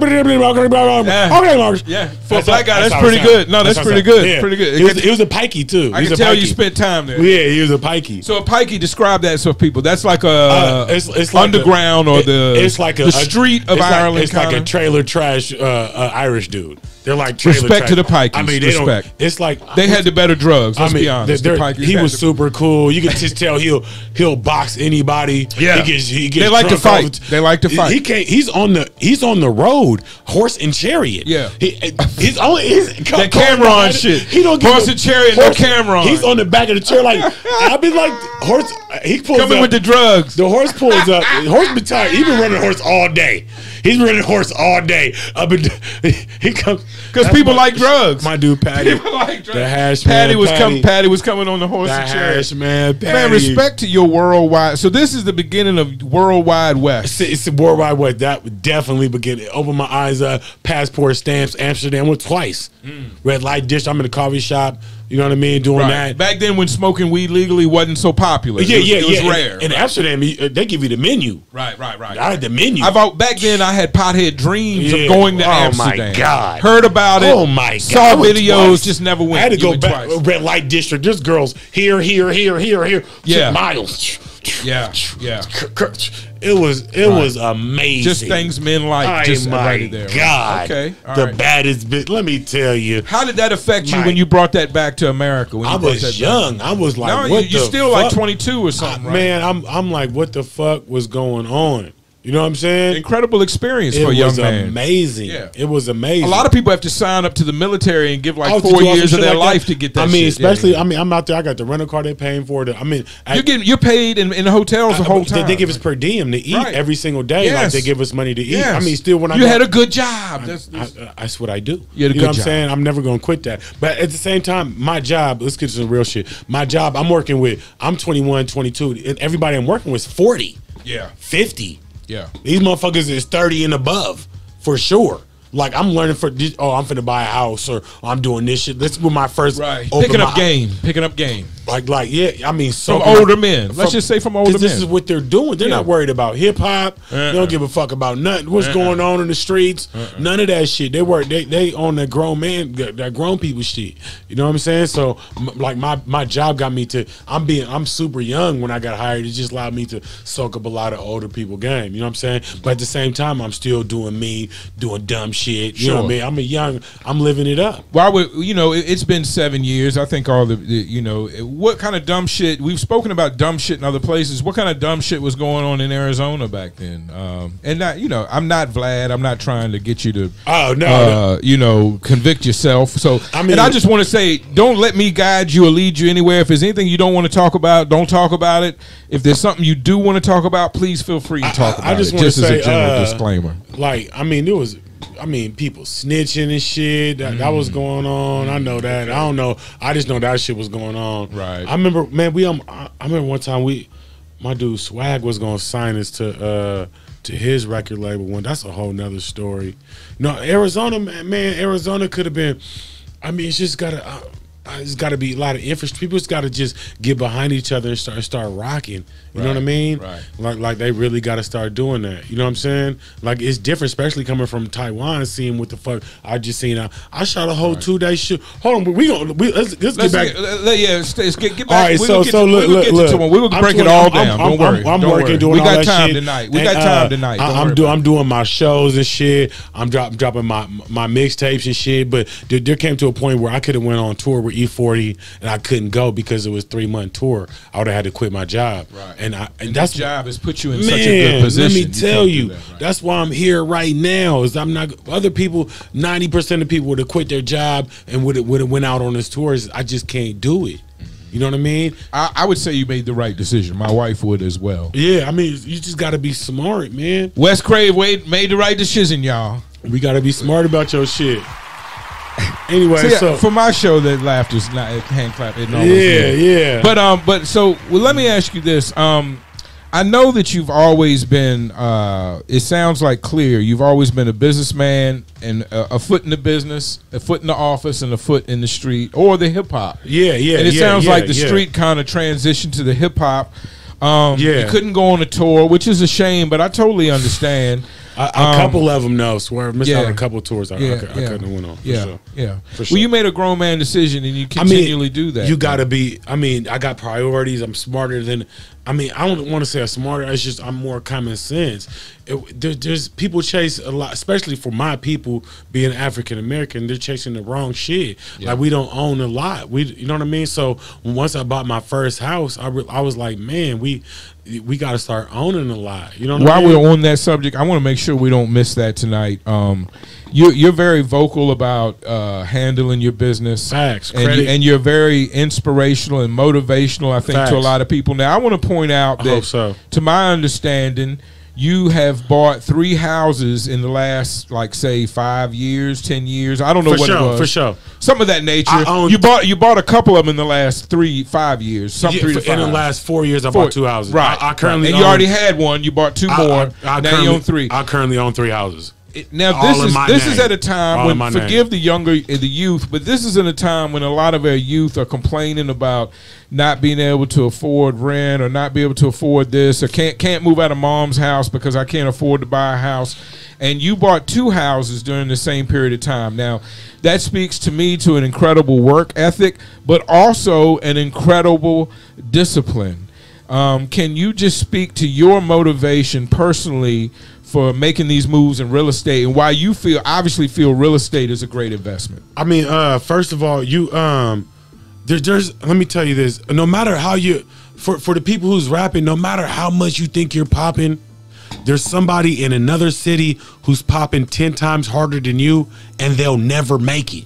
Marcus. Yeah, for a black guy, that's pretty good. No, that's pretty good. Yeah. Pretty good. He was a pikey too. I can tell you spent time there. Yeah, he was a pikey. So a pikey, describe that to people. That's like it's like underground or the street of Ireland. It's like a trailer trash Irish dude. They're like respect to the pikeys. I mean, it's like they had the better drugs. Let's be honest. He was super cool. You can just tell he'll box anybody. Yeah, he gets they like to fight. They like to fight. He's on the road, horse and chariot. Yeah, he's that Cameron shit. He don't horse and chariot. No Cameron. He's on the back of the chair like I've been like horse. He pulls coming up with the drugs. The horse pulls up. The horse been tired. He's been running horse all day. He's running horse all day. He comes because people like drugs. My dude Patty. People like drugs. The hash Patty man. was Patty was coming on the horse and chariot. Hash man. Patty. Man, respect to your worldwide. So this is the beginning of Worldwide West. It's the Worldwide West. That would definitely begin. Open my eyes up. Passport stamps. Amsterdam went twice. Red light district. I'm in a coffee shop. You know what I mean? Doing that. Back then when smoking weed legally wasn't so popular. It was rare. In Amsterdam, they give you the menu. Right. I had the menu. Back then, I had pothead dreams of going to Amsterdam. Oh, my God. Heard about it. Oh, my God. Saw videos, just never went. I had to go back. Red light district. There's girls here. Yeah. Miles. Yeah. It was amazing. Just things men like. Just right there. God. Okay. The baddest bitch. Let me tell you. How did that affect you when you brought that back to America? I was young. I was like, no, what you're still like 22 or something, right? Man, I'm like, what the fuck was going on? You know what I'm saying? Incredible experience for a young man. It was amazing. Yeah. It was amazing. A lot of people have to sign up to the military and give like 4 years of their life to get that. I mean, shit. especially, I'm out there. I got the rental car they're paying for. You're paid in the hotels the whole time. They give us per diem to eat every single day. Yes. Like they give us money to eat. Yes. I mean, still when you had a good job. That's what I do. You had a good job. You know what I'm saying? I'm never going to quit that. But at the same time, my job. Let's get to some real shit. My job. I'm 21, 22, and everybody I'm working with is 40. Yeah. 50. Yeah, these motherfuckers is 30 and above for sure. Like I'm learning I'm finna buy a house or I'm doing this shit. This was my first picking up game. Like, yeah, I mean, from older men. Let's just say from older men. This is what they're doing. They're not worried about hip hop. They don't give a fuck about nothing. What's going on in the streets? None of that shit. They on that grown man, that grown people shit. You know what I'm saying? So, like, my job got me to. I'm super young when I got hired. It just allowed me to soak up a lot of older people game. You know what I'm saying? But at the same time, I'm still doing me, doing dumb shit. You know what I mean? I'm living it up. Well, it's been 7 years. I think all what kind of dumb shit, we've spoken about dumb shit in other places. What kind of dumb shit was going on in Arizona back then? And not, I'm not Vlad. I'm not trying to get you to, convict yourself. So, and I just want to say, don't let me guide you or lead you anywhere. If there's anything you don't want to talk about, don't talk about it. If there's something you do want to talk about, please feel free to talk about it. Just as a general disclaimer. Like, I mean, people snitching and shit. That was going on. I know that. I don't know. I just know that shit was going on. Right. I remember, man. I remember one time my dude Swag was gonna sign us to his record label. That's a whole nother story. No, Arizona, man. Arizona could have been. I mean, it's just gotta. It's got to be a lot of infrastructure. People just got to just get behind each other and start rocking. You know what I mean? Right. Like they really got to start doing that. You know what I'm saying? Like, it's different, especially coming from Taiwan and seeing what the fuck I just seen. I shot a whole 2-day shoot. Hold on, let's get back. Get back. All right, so look. We will break it all down. Don't worry. I'm working doing all that shit. We got time tonight. We got time tonight. I'm doing my shows and shit. I'm dropping my mixtapes and shit. But there came to a point where I could have went on tour with E40 and I couldn't go because it was a 3-month tour. I would have had to quit my job. Right. And that's job has put you in such a good position. Let me tell you, that's why I'm here right now. Is I'm not other people. 90% of people would have quit their job and would have went out on this tours. I just can't do it. You know what I mean? I would say you made the right decision. My wife would as well. Yeah, I mean, you just got to be smart, man. WEST CRAV made the right decision, y'all. We got to be smart about your shit. Anyway, so for my show, that laughter's not hand clapping. Yeah. But so let me ask you this. I know that you've always been. It sounds like clear. You've always been a businessman and a foot in the business, a foot in the office, and a foot in the street or the hip hop. Yeah. And it sounds like the street kind of transitioned to the hip hop. You couldn't go on a tour, which is a shame, but I totally understand. A couple of them, no. Swear, missed out on a couple of tours. I couldn't have went on. For sure. For sure. Well, you made a grown man decision, and you continually do that. You got to be. I mean, I got priorities. I'm smarter than. I mean, I don't want to say I'm smarter. It's just I'm more common sense. There's people chase a lot, especially for my people being African American. They're chasing the wrong shit. Yeah. Like, we don't own a lot. You know what I mean? So once I bought my first house, I was like, man, we got to start owning a lot. You know what I mean? While we're on that subject, I want to make sure we don't miss that tonight. You're very vocal about handling your business. Facts, and you're very inspirational and motivational, I think, Facts. to a lot of people. Now, I want to point out that, to my understanding, you have bought 3 houses in the last, like, say, 5 years, 10 years. I don't know what it was. For sure. Some of that nature. You bought a couple of them in the last 5 years. 3 to 5. In the last 4 years, I bought 2 houses. Right. I currently and you already had one. You bought 2 more. Now you own 3. I currently own 3 houses. Now this is at a time when, forgive the youth, but this is in a time when a lot of our youth are complaining about not being able to afford rent or not be able to afford this or can't move out of mom's house because I can't afford to buy a house. And you bought 2 houses during the same period of time. Now, that speaks to me to an incredible work ethic, but also an incredible discipline. Can you just speak to your motivation personally for making these moves in real estate and why you obviously feel real estate is a great investment? I mean, first of all, you there's let me tell you this. No matter how for the people who's rapping, no matter how much you think you're popping, there's somebody in another city who's popping 10 times harder than you, and they'll never make it.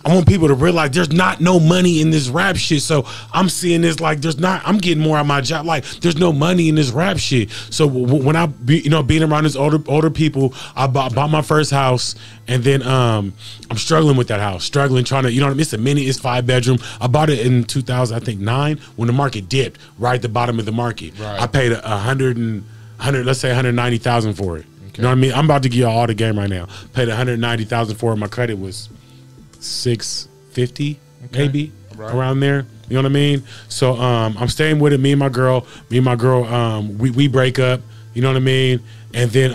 I want people to realize there's not no money in this rap shit. So I'm seeing this like I'm getting more out of my job. Like, there's no money in this rap shit. So when I being around this older people, I bought my first house, and then I'm struggling with that house, trying to, you know what I mean? It's 5 bedroom. I bought it in 2009 when the market dipped right at the bottom of the market. Right. I paid let's say 190,000 for it. Okay. You know what I mean? I'm about to give you all the game right now. Paid 190,000 for it. My credit was 650 maybe. around there. You know what I mean? So I'm staying with it. Me and my girl, we break up. You know what I mean? And then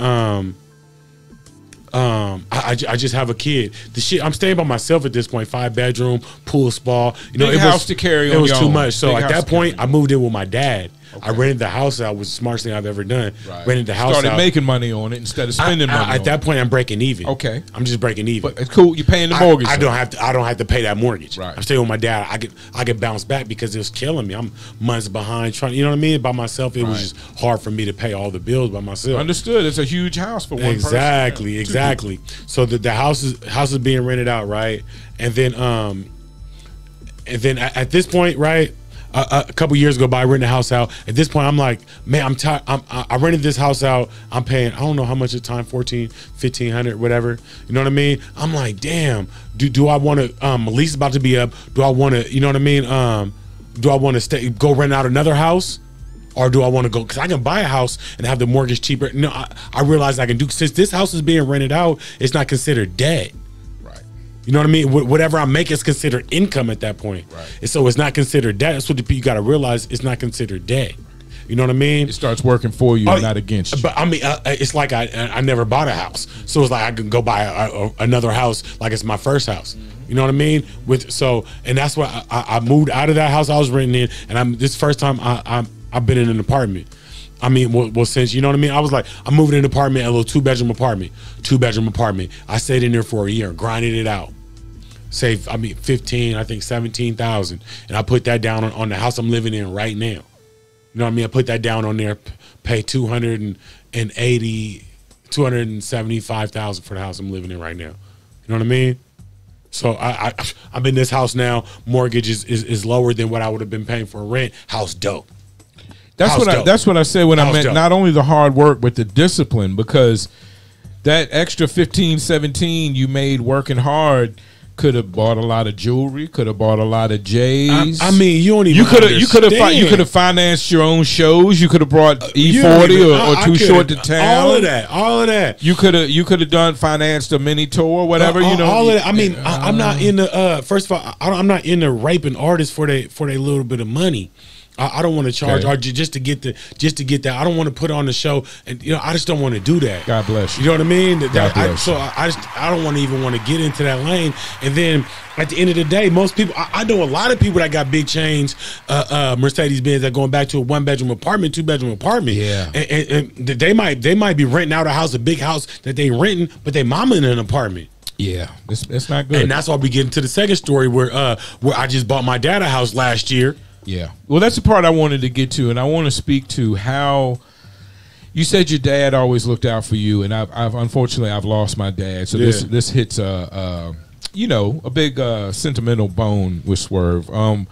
I just have a kid. The shit, I'm staying by myself at this point. 5-bedroom, pool, spa. You know, Big house to carry on. It was too much. So Big at that point, I moved in with my dad. Okay. I rented the house out. Was the smartest thing I've ever done. Right. Rented the house out. Started making money on it instead of spending money. At that point, I'm breaking even. Okay, I'm just breaking even. But it's cool. You're paying the mortgage. I don't have to pay that mortgage. Right. I'm staying with my dad. I get bounced back because it was killing me. I'm months behind trying. You know what I mean? By myself, it was just hard for me to pay all the bills by myself. Understood. It's a huge house for one person. Exactly. So the house is being rented out, right? And then at this point, right. A couple years ago, I rented the house out. At this point, I'm like, man, I'm tired. I rented this house out. I'm paying, I don't know how much at the time, $1,400, $1,500, whatever. You know what I mean? I'm like, damn. Do I want to? Lease about to be up. Do I want to? You know what I mean? Do I want to go rent out another house, or do I want to go? Because I can buy a house and have the mortgage cheaper. No, I realize I can do. Since this house is being rented out, it's not considered debt. You know what I mean? Whatever I make is considered income at that point. Right. And so it's not considered debt. That's what you got to realize. It's not considered debt. You know what I mean? It starts working for you, not against you. But I mean, it's like I never bought a house. So it's like I can go buy another house like it's my first house. You know what I mean? And that's why I moved out of that house I was renting in. And this first time I've been in an apartment. I mean, well, since, you know what I mean? I was like, I'm moving in an apartment, a little 2-bedroom apartment. I stayed in there for a year, grinding it out. Save, 15, I think 17,000. And I put that down on the house I'm living in right now. You know what I mean? I put that down on there, pay $275,000 for the house I'm living in right now. You know what I mean? So I'm in this house now. Mortgage is lower than what I would have been paying for rent. House dope. That's what I said when I meant not only the hard work but the discipline, because that extra 15, 17 you made working hard could have bought a lot of jewelry, could have bought a lot of J's. I mean, you don't even you could have financed your own shows. You could have brought E40 or Too Short to Town. All of that. You could have financed a mini tour, whatever. All of that. I mean, I'm not in the first of all, I'm not in the raping artists for their little bit of money. I don't want to charge just to get that. I don't want to put on the show, and I just don't want to do that. God bless you. You know what I mean? I don't want to even want to get into that lane. And then at the end of the day, most people, I know a lot of people that got big chains, Mercedes Benz, that going back to a 1-bedroom apartment, 2-bedroom apartment. Yeah, and they might be renting out a big house that they renting, but they mama in an apartment. Yeah, it's not good. And that's why we get into the second story where I just bought my dad a house last year. Yeah. Well, that's the part I wanted to get to, and I want to speak to how you said your dad always looked out for you, and I've unfortunately lost my dad, so this hits a big sentimental bone with Swerve. Maybe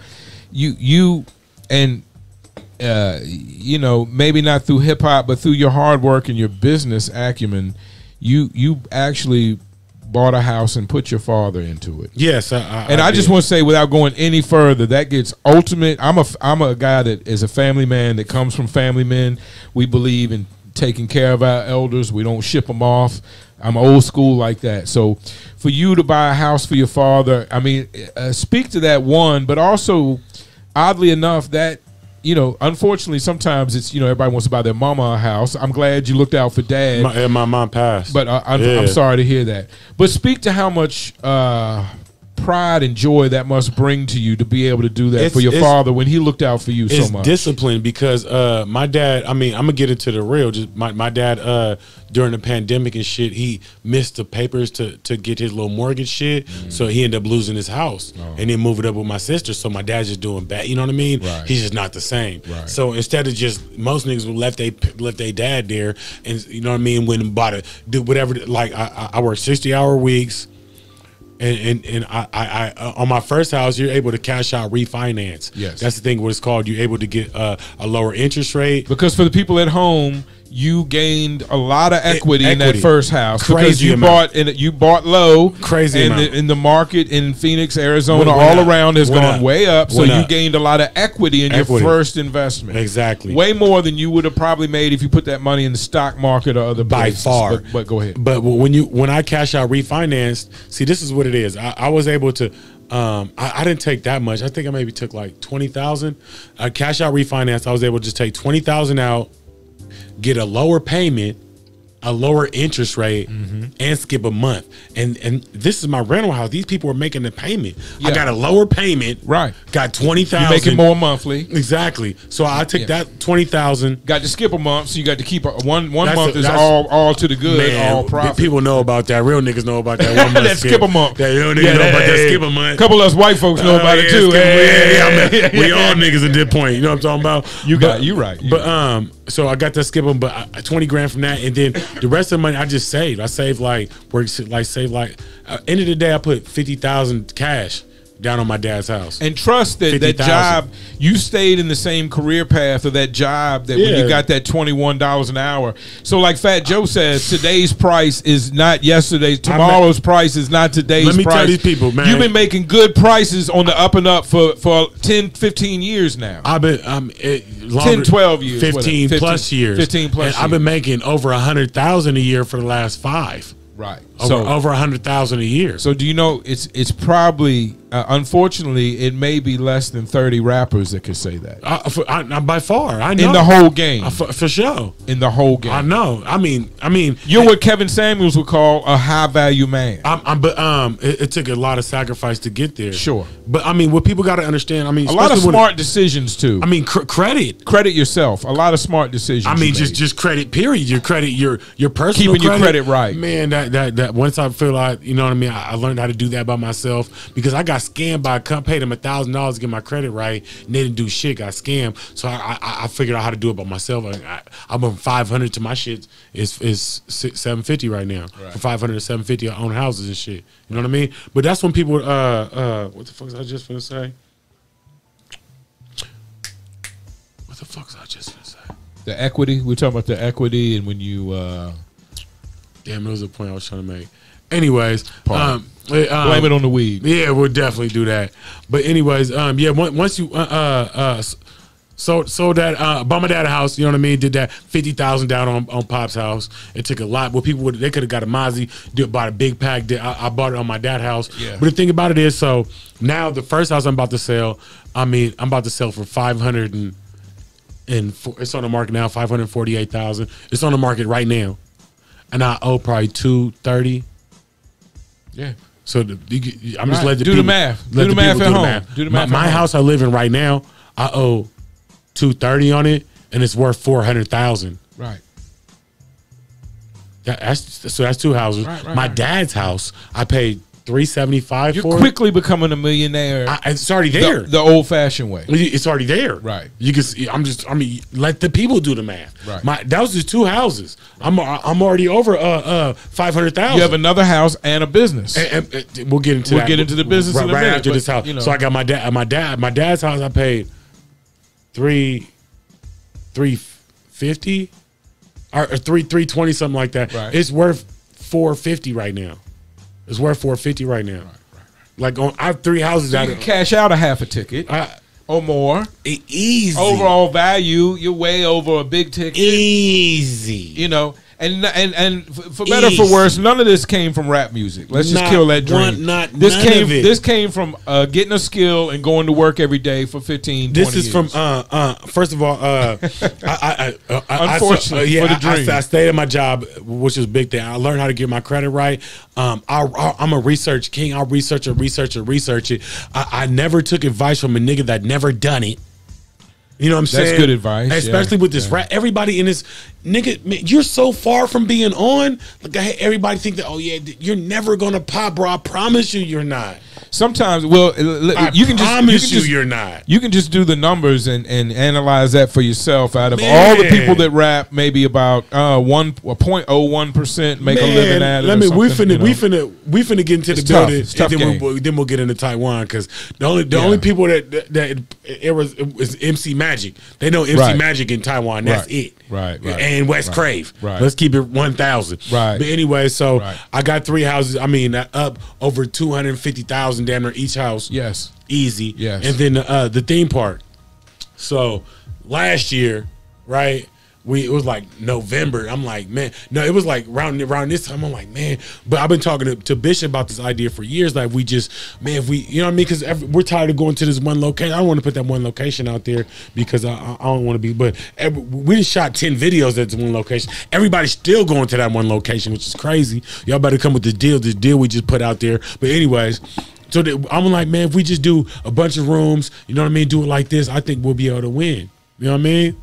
not through hip hop, but through your hard work and your business acumen, you actually bought a house and put your father into it. Yes, I just want to say, without going any further, that gets ultimate. I'm a guy that is a family man that comes from family men. We believe in taking care of our elders. We don't ship them off. I'm old school like that. So for you to buy a house for your father, I mean, speak to that one, but also, oddly enough, that, unfortunately, sometimes it's, everybody wants to buy their mama a house. I'm glad you looked out for dad. My mom passed. But I'm sorry to hear that. But speak to how much pride and joy that must bring to you to be able to do that for your father when he looked out for you so much. It's discipline, because my dad, I'm going to get into the real. Just my dad, during the pandemic and shit, he missed the papers to get his little mortgage shit, so he ended up losing his house and then moving up with my sister. So my dad's just doing bad. You know what I mean? Right. He's just not the same. Right. So instead of just, most niggas left their dad there, and you know what I mean, went and bought did whatever. Like I work 60-hour weeks. And I on my first house, you're able to cash out refinance. Yes, that's the thing. What it's called, you're able to get a lower interest rate. Because for the people at home, you gained a lot of equity in that first house. Crazy because you bought low. Crazy and amount. In the market in Phoenix, Arizona, all around has gone way up. So you gained a lot of equity in your first investment. Exactly. Way more than you would have probably made if you put that money in the stock market or other places. By far. But go ahead. But when I cash out refinanced, see, this is what it is. I was able to I didn't take that much. I think I maybe took like 20,000. Cash out refinance. I was able to just take 20,000 out, get a lower payment, a lower interest rate, and skip a month. And this is my rental house. These people are making the payment. I got a lower payment. Right. Got 20,000. You're making more monthly. Exactly. So I took that 20,000. Got to skip a month, so you got to keep one month is all to the good, man, all profit. People know about that. Real niggas know about that 1 month that skip a month. That real niggas know about that skip a month. A couple of us white folks know about it too. We all niggas at this point. You know what I'm talking about? You right. But so I got to skip them, but 20 grand from that, and then the rest of the money I just saved. I saved end of the day I put 50,000 cash down on my dad's house. And trust that 50, that job, you stayed in the same career path of that job that when you got that $21 an hour. So like Fat Joe says, today's price is not yesterday's. Tomorrow's price is not today's price. Let me tell these people, man. You've been making good prices on the up and up for 10, 15 years now. I've been 10, 12 years. 15 plus years. 15 plus years. I've been making over 100,000 a year for the last 5. Right. Over 100,000 a year. So do you know it's probably unfortunately it may be less than 30 rappers that could say that. By far, I know. In the whole game. For sure. In the whole game. I know. I mean, you're what Kevin Samuels would call a high value man. It took a lot of sacrifice to get there. Sure. But I mean, what people got to understand, I mean, a lot of smart decisions too. I mean, credit yourself. A lot of smart decisions. I mean, just credit. Period. Your credit. Your personal keeping your credit right. Man, that once I feel like, you know what I mean, I learned how to do that by myself because I got scammed by a company, paid them $1,000 to get my credit right, and they didn't do shit. Got scammed. So I figured out how to do it by myself. I went from 500 to my shit is 750 right now. Right. From 500 to 750, I own houses and shit. You know what I mean? But that's when people what the fuck was I just gonna say? What the fuck was I just gonna say? The equity. We're talking about the equity, and when you damn, it was the point I was trying to make. Anyways, blame it on the weed. Yeah, we'll definitely do that. But anyways, yeah, once you sold that bought my dad a house, you know what I mean? Did that 50,000 down on Pop's house. It took a lot. Well, people they could have got a Mozzie, bought a big pack. I bought it on my dad's house. Yeah. But the thing about it is, so now the first house I'm about to sell, I'm about to sell for 500 and it's on the market now, 548,000. It's on the market right now, and I owe probably 230. Yeah. So I'm just letting do the math. Do the math at home. Do the math. My house I live in right now, I owe 230 on it, and it's worth 400,000. Right. That's two houses. Right, my dad's house, I paid 375 You're for. You're quickly becoming a millionaire. It's already there. The old-fashioned way. It's already there. Right. You can see. Let the people do the math. Right. That was just two houses. I'm already over 500,000. You have another house and a business. And we'll get into that. We'll get into the business in a minute, after this house. You know. So I got my dad's house. I paid $350 or $320 something like that. Right. It's worth $450 right now. It's worth $450 right now. Right. Like I have 3 houses. So you can cash out a half a ticket or more. Easy. Overall value, you're way over a big ticket. Easy. You know, and for better or for worse, none of this came from rap music. Let's just kill that dream. This came from getting a skill and going to work every day for 15, 20 years. This is from first of all, unfortunately for the dream. I stayed at my job, which is a big thing. I learned how to get my credit right. I'm a research king. I'll research it. I never took advice from a nigga that never done it. You know what I'm saying? That's good advice. Especially with this rap. Everybody in this, nigga, man, you're so far from being on. Like, everybody think that, oh, yeah, you're never going to pop, bro. I promise you you're not. Sometimes, well, you can you're not. You can just do the numbers and analyze that for yourself. Out of all the people that rap, maybe about 0.01% make a living at it. We finna get into the building, and then we'll get into Taiwan, because the only people that it was MC Magic. They know MC Magic in Taiwan. That's it. Right. And West CRAV. Right. Let's keep it 1,000. Right. But anyway, so I got 3 houses. I mean, up over 250,000 damn near each house. Yes. Easy. Yes. And then the theme park. So last year, right, it was like November. I'm like, man, no, it was like around this time. I'm like, man, but I've been talking to Bishop about this idea for years. Like, we just, man, if we, you know what I mean? Because we're tired of going to this one location. I don't want to put that one location out there because I don't want to be. But we just shot 10 videos at this one location. Everybody's still going to that one location, which is crazy. Y'all better come with the deal. This deal we just put out there. But anyways. So I'm like, man, if we just do a bunch of rooms, you know what I mean, do it like this, I think we'll be able to win. You know what I mean?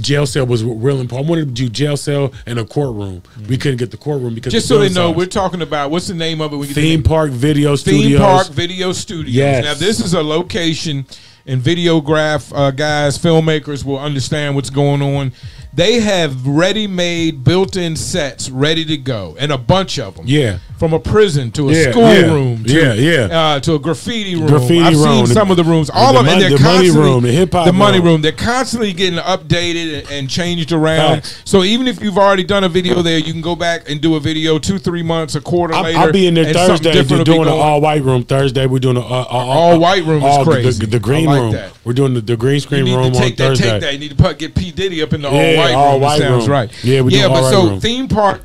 Jail cell was real important. I wanted to do jail cell and a courtroom. We couldn't get the courtroom because just so they know, we're talking about, what's the name of it? Theme Park Video Studios. Theme Park Video Studios. Yes. Now this is a location, and videograph guys, filmmakers will understand what's going on. They have ready-made, built-in sets ready to go, and a bunch of them. Yeah. From a prison to a schoolroom to a graffiti room. I've seen some of the rooms. All of them. The money room, the hip-hop room. The money room. They're constantly getting updated and changed around. So even if you've already done a video there, you can go back and do a video 2-3 months, a quarter later. I'll be in there Thursday doing an all-white room. Thursday we're doing an all-white room is crazy. The green room. We're doing the green screen room on Thursday. Take that. You need to get P. Diddy up in the all-white room. Sounds right. Yeah, we do but so Theme Park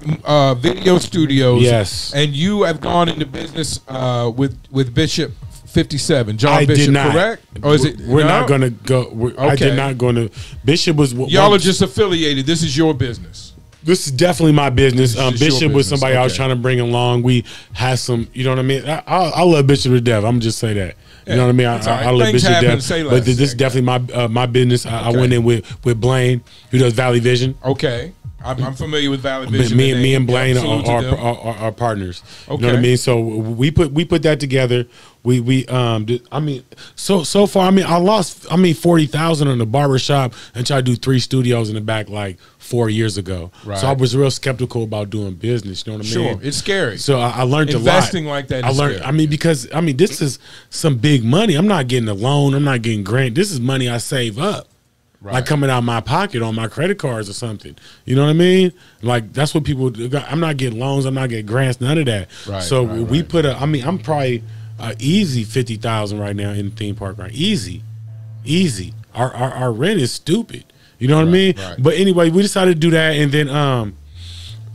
Video Studios. Yes. And you have gone into business with Bishop 57, John Bishop, did not. Correct? Or is it? We're not going to go. I did not going to. Bishop was. Y'all are just affiliated. This is your business. This is definitely my business. Bishop was somebody I was trying to bring along. We had some, you know what I mean? I love Bishop to death. I'm going to just say that. You know what I mean? I love Bishop to death. But this is definitely my business. I went in with Blaine, who does Valley Vision. Okay. I'm familiar with Valley Vision. Me and Blaine are partners. Okay. You know what I mean? So we put that together. I mean, so far, I mean, I lost 40,000 on the barbershop and tried to do 3 studios in the back like 4 years ago. Right. So I was real skeptical about doing business. You know what I mean? Sure, it's scary. So I learned a lot. Investing like that. I learned. Scary. I mean, because this is some big money. I'm not getting a loan. I'm not getting grant. This is money I save up. Right. Like coming out of my pocket on my credit cards or something. You know what I mean? Like that's what people do. I'm not getting loans. I'm not getting grants. None of that. Right, so we put I'm probably easy 50,000 right now in the theme park. Right, easy. Our rent is stupid. You know what I mean? Right. But anyway, we decided to do that, and then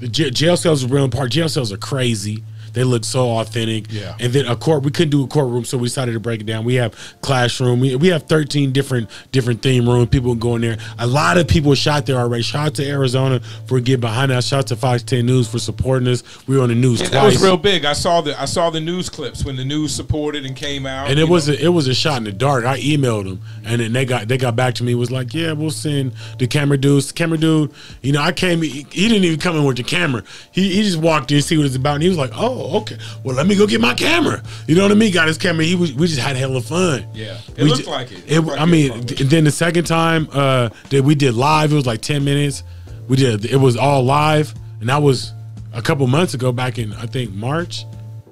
the jail cells are real important. Jail cells are crazy. They look so authentic. Yeah. And then we couldn't do a courtroom, so we decided to break it down. We have classroom. We have 13 different theme rooms. People can go in there. A lot of people shot there already. Shout out to Arizona for getting behind us. Shout out to Fox 10 News for supporting us. We were on the news twice. That was real big. I saw the news clips when the news supported and came out. And it was a shot in the dark. I emailed them, and then they got back to me. Was like, yeah, we'll send the camera dudes. The camera dude, you know, I came. He didn't even come in with the camera. He just walked in to see what it's about, and he was like, oh. Okay, well, let me go get my camera. You know what I mean? Got his camera. We just had hella fun. Yeah, it looked like it. And then the second time that we did live, it was like 10 minutes. It was all live, and that was a couple months ago, back in I think March,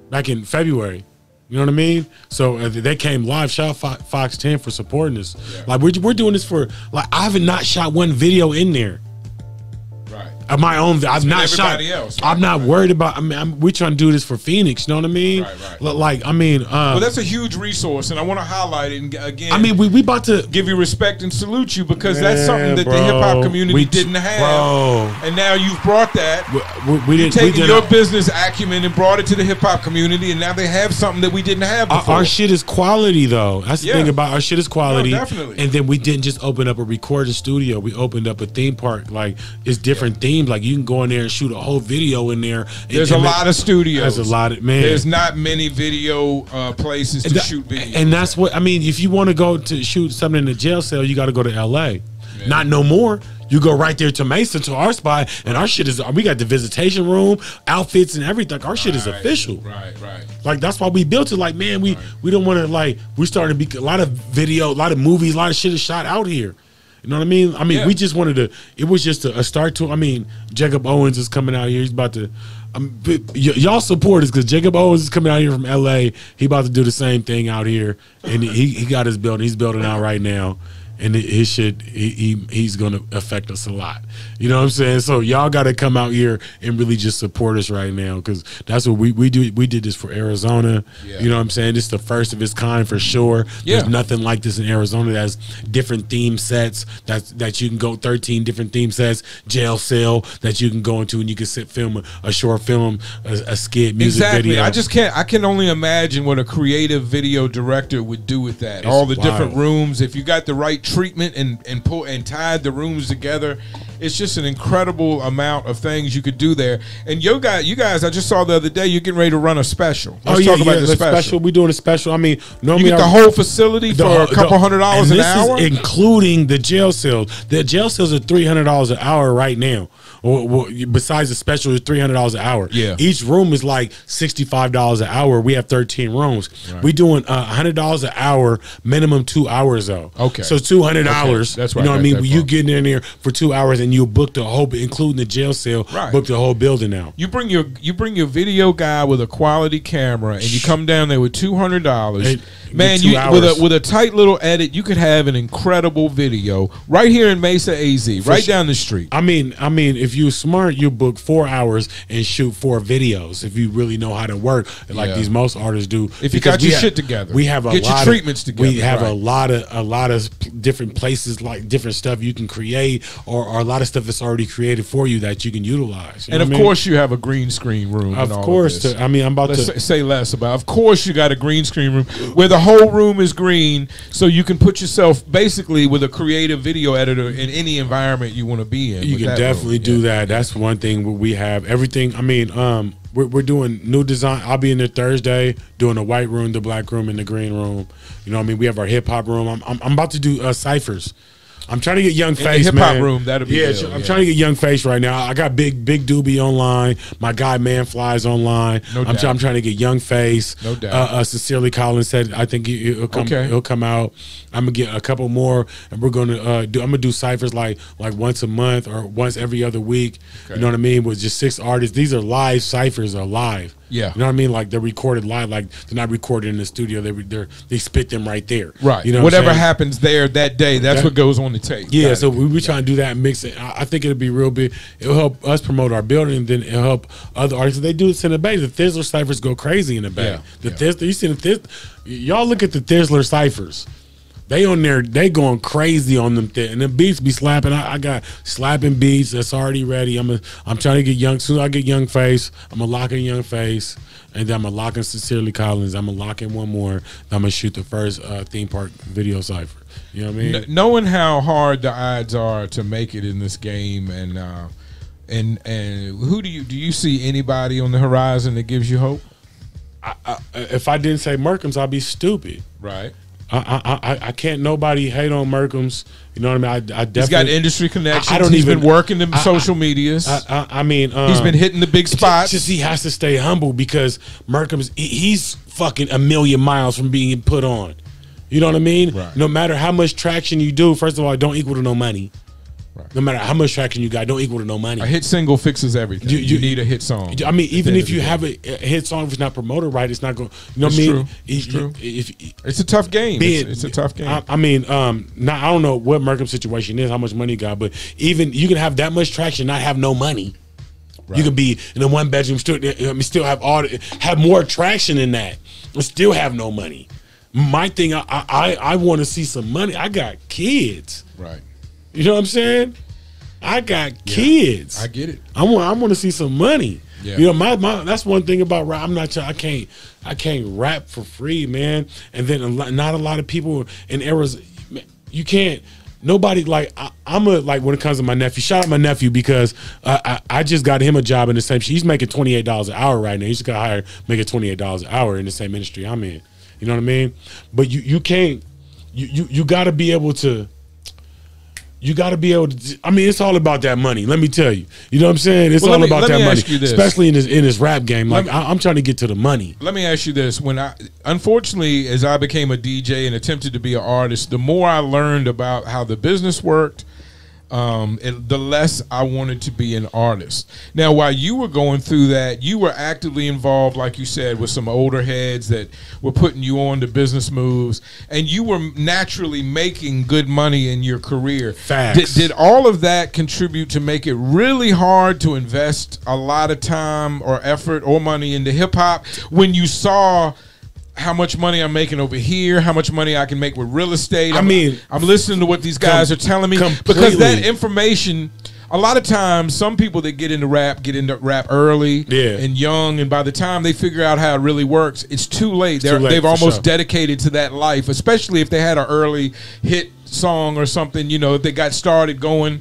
back in February. You know what I mean? So they came live. Shout out Fox 10 for supporting us. Yeah. Like we're doing this for like I have not shot one video in there. Of my own, I've not shot. Else, right? I'm not worried about. I mean, we're trying to do this for Phoenix. You know what I mean? Right. Like, I mean, well, that's a huge resource, and I want to highlight it again. I mean, we about to give you respect and salute you because that's something that the hip hop community didn't have, and now you've brought that. You've taken your business acumen and brought it to the hip hop community, and now they have something that we didn't have before. Our shit is quality, though. That's the thing about our shit is quality. No, definitely. And then we didn't just open up a recording studio. We opened up a theme park. Like it's different themes. Like you can go in there and shoot a whole video in there. There's a lot of studios. There's a lot of There's not many video places to shoot videos. And that's what I mean. If you want to go to shoot something in the jail cell, you got to go to LA. Yeah. Not no more. You go right there to Mesa to our spot, and our shit is. We got the visitation room, outfits, and everything. Our shit is official. Right. Like that's why we built it. Like man, we don't want to like. We starting to be a lot of video, a lot of movies, a lot of shit is shot out here. You know what I mean? We just wanted to. It was just a start to. I mean, Jacob Owens is coming out here. He's about to. Y'all support us because Jacob Owens is coming out here from LA. He about to do the same thing out here, and he got his building. He's building out right now, and his shit, he's gonna affect us a lot. You know what I'm saying? So y'all got to come out here and really just support us right now, because that's what we do. We did this for Arizona. Yeah. You know what I'm saying? This is the first of its kind for sure. Yeah. There's nothing like this in Arizona. That's different theme sets. That you can go 13 different theme sets. Jail cell that you can go into, and you can film a short film, a skit, music video. I can only imagine what a creative video director would do with that. All the different rooms. If you got the right treatment and tied the rooms together, it's just an incredible amount of things you could do there. And you guys, I just saw the other day, you're getting ready to run a special. Let's talk about the special. We're doing a special. I mean, normally you get the whole facility for a couple $100 an hour, including the jail cells. The jail cells are $300 an hour right now. Or besides the special, is $300 an hour. Yeah. Each room is like $65 an hour. We have 13 rooms. Right. We're doing $100 an hour, minimum 2 hours though. Okay. So $200. Okay. That's right. You know what I mean? You get in there for 2 hours and you book the whole, including the jail cell. Right. Book the whole building now. You bring your video guy with a quality camera, and you come down there with $200. Man, with a tight little edit, you could have an incredible video right here in Mesa, AZ, right down the street. I mean, if you're smart, you book 4 hours and shoot 4 videos. If you really know how to work, like these most artists do. If you got your shit together, we have get your treatments together. We have a lot of different places, like different stuff you can create, or a lot of stuff that's already created for you that you can utilize. And of course, you have a green screen room. Of course, I'm about to say less about. Of course, you got a green screen room where the whole room is green, so you can put yourself basically with a creative video editor in any environment you want to be in. You can definitely do that. That's one thing we have. Everything. I mean, we're doing new design. I'll be in there Thursday doing the white room, the black room, and the green room. You know what I mean? We have our hip hop room. I'm about to do ciphers. I'm trying to get Young Face, hip hop room. That'll be I'm trying to get Young Face right now. I got Big Doobie online. My guy Manfly's online. I'm trying to get Young Face. No doubt. Sincerely Collins said I think he'll come. Okay. He'll come out. I'm gonna get a couple more, and we're gonna I'm gonna do ciphers like once a month or once every other week. Okay. You know what I mean? With just 6 artists. These are live ciphers. Are live. Yeah, you know what I mean. Like they're recorded live. Like they're not recorded in the studio. They spit them right there. Right. You know whatever happens there that day, that's what goes on the tape. Yeah. So we're trying to do that and mix it. I think it'll be real big. It'll help us promote our building, and then it'll help other artists. They do this in the Bay. The Thizzler ciphers go crazy in the Bay. Yeah. Thizzler. You see the Thizzler? Y'all look at the Thizzler ciphers. They on there, they going crazy on them, and the beats be slapping. I got slapping beats that's already ready. I'm trying to get Young. Soon I get Young Face. I'm gonna lock in Young Face, and then I'm gonna lock in Sincerely Collins. I'm gonna lock in one more. Then I'm gonna shoot the first theme park video cipher. You know what I mean? Knowing how hard the odds are to make it in this game, and who do you see anybody on the horizon that gives you hope? If I didn't say Merkins, I'd be stupid. Right. I can't nobody hate on Merkins. You know what I mean? I definitely, he's got industry connections. He's been working the social medias. I mean, he's been hitting the big spots. Just he has to stay humble, because Merkins, he's fucking a million miles from being put on. You know what I mean? Right. No matter how much traction you do, first of all, it don't equal to no money. Right. No matter how much traction you got, don't equal to no money. A hit single fixes everything. You need a hit song. I mean, even if you have a hit song, if it's not promoted right, it's not going. You know what I mean? It's true. It's a tough game. It's a tough game. I mean, now I don't know what Merkham's situation is, how much money he got, but even you can have that much traction, not have no money. Right. You could be in a 1-bedroom studio, still have more traction than that, and still have no money. My thing, I want to see some money. I got kids. Right. You know what I'm saying? I got kids. I get it. I want to see some money. Yeah. You know, my that's one thing about rap. I can't rap for free, man. And then not a lot of people in Arizona. You can't. Nobody like I'm when it comes to my nephew. Shout out my nephew, because I just got him a job in the same. He's making $28 an hour right now. He just got hired making $28 an hour in the same industry I'm in. You know what I mean? But you can't. You got to be able to. You got to be able to. I mean, it's all about that money. Let me tell you. You know what I'm saying? It's all about that money, especially in this rap game. Like I'm trying to get to the money. Let me ask you this: unfortunately, as I became a DJ and attempted to be an artist, the more I learned about how the business worked, the less I wanted to be an artist. Now, while you were going through that, you were actively involved, like you said, with some older heads that were putting you on to business moves, and you were naturally making good money in your career. Facts. Did all of that contribute to make it really hard to invest a lot of time or effort or money into hip-hop when you saw how much money I'm making over here, how much money I can make with real estate? I'm listening to what these guys are telling me, because that information, a lot of times, some people that get into rap early and young, and by the time they figure out how it really works, it's too late. They've almost dedicated to that life, especially if they had an early hit song or something, you know, if they got started going.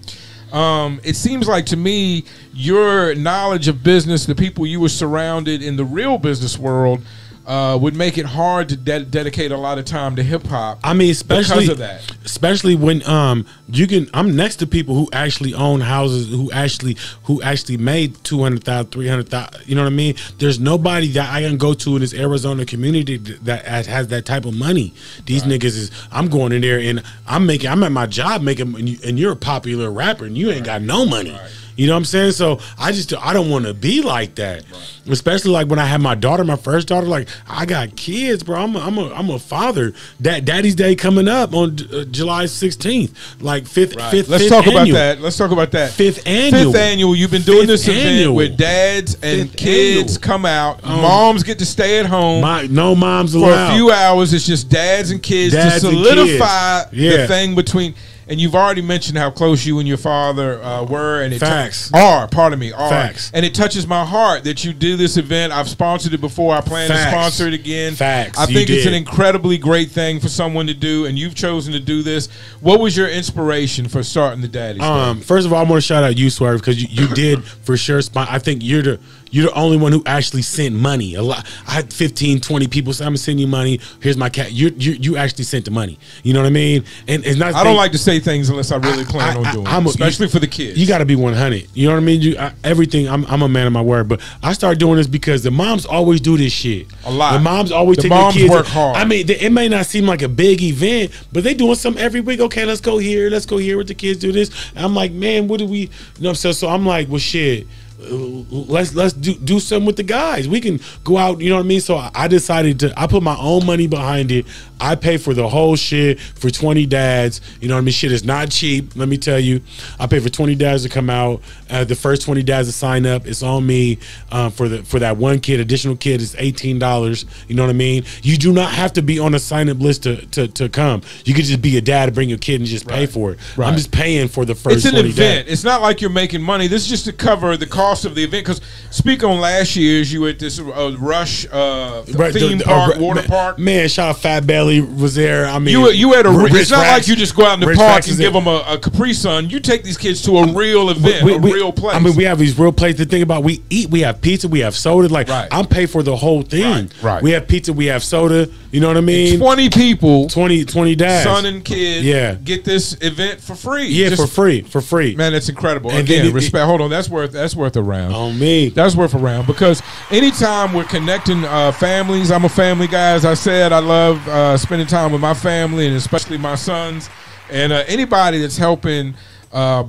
It seems like to me, your knowledge of business, the people you were surrounded in the real business world, would make it hard to dedicate a lot of time to hip hop. I mean, especially because of that. Especially when I'm next to people who actually own houses, who actually made 200,000, 300,000. You know what I mean? There's nobody that I can go to in this Arizona community that has that type of money. These niggas is, I'm going in there and I'm at my job making, and you're a popular rapper and you ain't got no money. You know what I'm saying? So I don't want to be like that. Especially like when I had my daughter, my first daughter. Like, I got kids, bro. I'm a father. Daddy's Day coming up on July 16th. Like fifth. Let's talk about that. Let's talk about that. Fifth annual. You've been doing this event where dads and kids come out. Moms get to stay at home. No moms allowed. For a few hours. It's just dads and kids to solidify the thing between. And you've already mentioned how close you and your father were, and Facts. And it touches my heart that you do this event. I've sponsored it before. I plan to sponsor it again. Facts. I think it's an incredibly great thing for someone to do, and you've chosen to do this. What was your inspiration for starting the Daddy's Day? First of all, I want to shout out you, Swerve, because you did for sure. I think you're the only one who actually sent money. A lot. I had 15, 20 people say, I'm gonna send you money. Here's my cat. You actually sent the money. You know what I mean? And it's not. I don't like to say things unless I really plan on doing it, especially for the kids. You got to be 100. You know what I mean? Everything. I'm a man of my word. But I started doing this because the moms always do this shit. A lot. The moms always take their kids. Work hard. I mean, it may not seem like a big event, but they doing something every week. Okay, let's go here. Let's go here with the kids. Do this. And I'm like, man, what do we? You know what I'm saying? So I'm like, well, shit. Let's do something with the guys. We can go out, you know what I mean? So I decided I put my own money behind it. I pay for the whole shit for 20 dads. You know what I mean? Shit is not cheap, let me tell you. I pay for 20 dads to come out. The first 20 dads to sign up, it's on me. For that one kid, additional kid, is $18. You know what I mean? You do not have to be on a sign-up list to come. You could just be a dad and bring your kid and just pay for it. I'm just paying for the first 20 dads. It's an event. It's not like you're making money. This is just to cover the cost of the event. Because speak on last year's, you were at this Rush theme park, water park. Man, shout out Fat Belly was there. I mean, you had it's not like you just go out in the park and give them a Capri Sun. You take these kids to a real event, a real place. I mean, we have these real places to think about. We eat, we have pizza, we have soda. Like, I'm paid for the whole thing. Right. We have pizza, we have soda. You know what I mean? 20 people, 20 dads, son and kids. Get this event for free. Yeah, for free. Man, that's incredible. And again, respect. Hold on, that's worth a round. On me, that's worth a round, because anytime we're connecting families, I'm a family guy. As I said, I love spending time with my family, and especially my sons, and anybody that's helping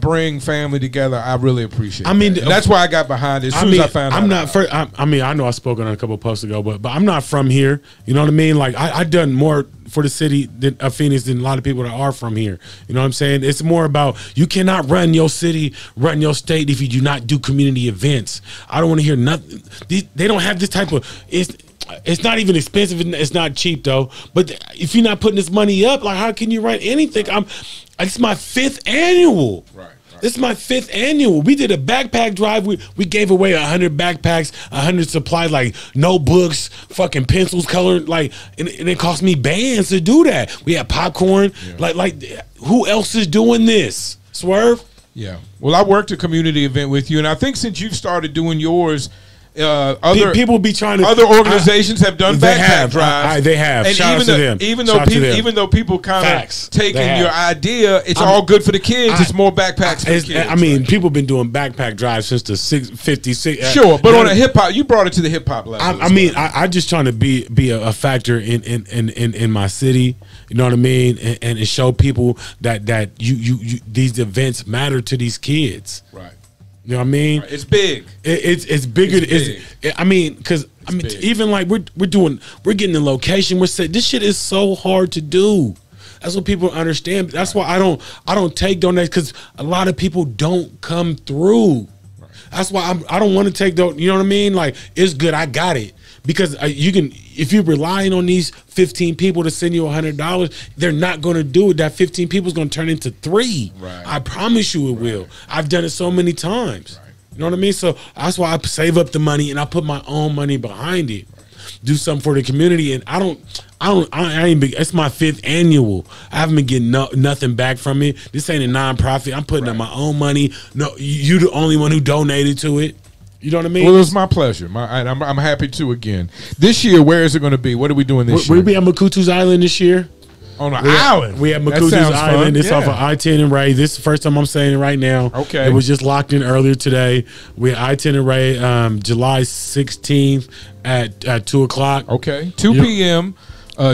bring family together, I really appreciate. I mean, that's why I got behind it as soon as I found out. I know I spoke on it a couple of posts ago, but I'm not from here. You know what I mean? Like, I done more for the city of Phoenix than a lot of people that are from here. You know what I'm saying? It's more about, you cannot run your city, run your state if you do not do community events. I don't want to hear nothing. They don't have this type of. It's not even expensive. It's not cheap though. But if you're not putting this money up, like, how can you run anything? It's my 5th annual. Right. This is my 5th annual. We did a backpack drive. We gave away 100 backpacks, 100 supplies, like notebooks, fucking pencils, colored, like, and it cost me bands to do that. We had popcorn. Yeah. Like, who else is doing this? Swerve? Yeah. Well, I worked a community event with you, and I think since you've started doing yours, other people be trying to. Other organizations have done backpack drives. They have. And shout out to them. Even though people kind of taking your idea, it's all good for the kids. It's more backpacks for the kids. I mean, people been doing backpack drives since the 56. Sure, but on a hip hop, you brought it to the hip hop level. I mean, I just trying to be a factor in my city. You know what I mean? And show people that you these events matter to these kids. Right. You know what I mean? Right. It's big. It's bigger. It's big. I mean, because even like we're getting the location. We're saying this shit is so hard to do. That's what people understand. That's why I don't take donations, because a lot of people don't come through. Right. That's why I don't want to take those. You know what I mean? Like, it's good. I got it. Because you can, if you're relying on these 15 people to send you $100, they're not going to do it. That 15 people is going to turn into 3. Right. I promise you it will. I've done it so many times. Right. You know what I mean? So that's why I save up the money and I put my own money behind it. Right. Do something for the community. And I ain't big. It's my 5th annual. I haven't been getting nothing back from it. This ain't a nonprofit. I'm putting up my own money. No, you the only one who donated to it. You know what I mean? Well, it was my pleasure. I'm happy to again. This year, where is it going to be? What are we doing this year? We'll be at Makutu's Island this year. On an island? We at Makutu's Island. It's off of I-10 and Ray. This is the first time I'm saying it right now. Okay. It was just locked in earlier today. We're at I-10 and Ray, July 16th at 2 o'clock. Okay. 2 p.m.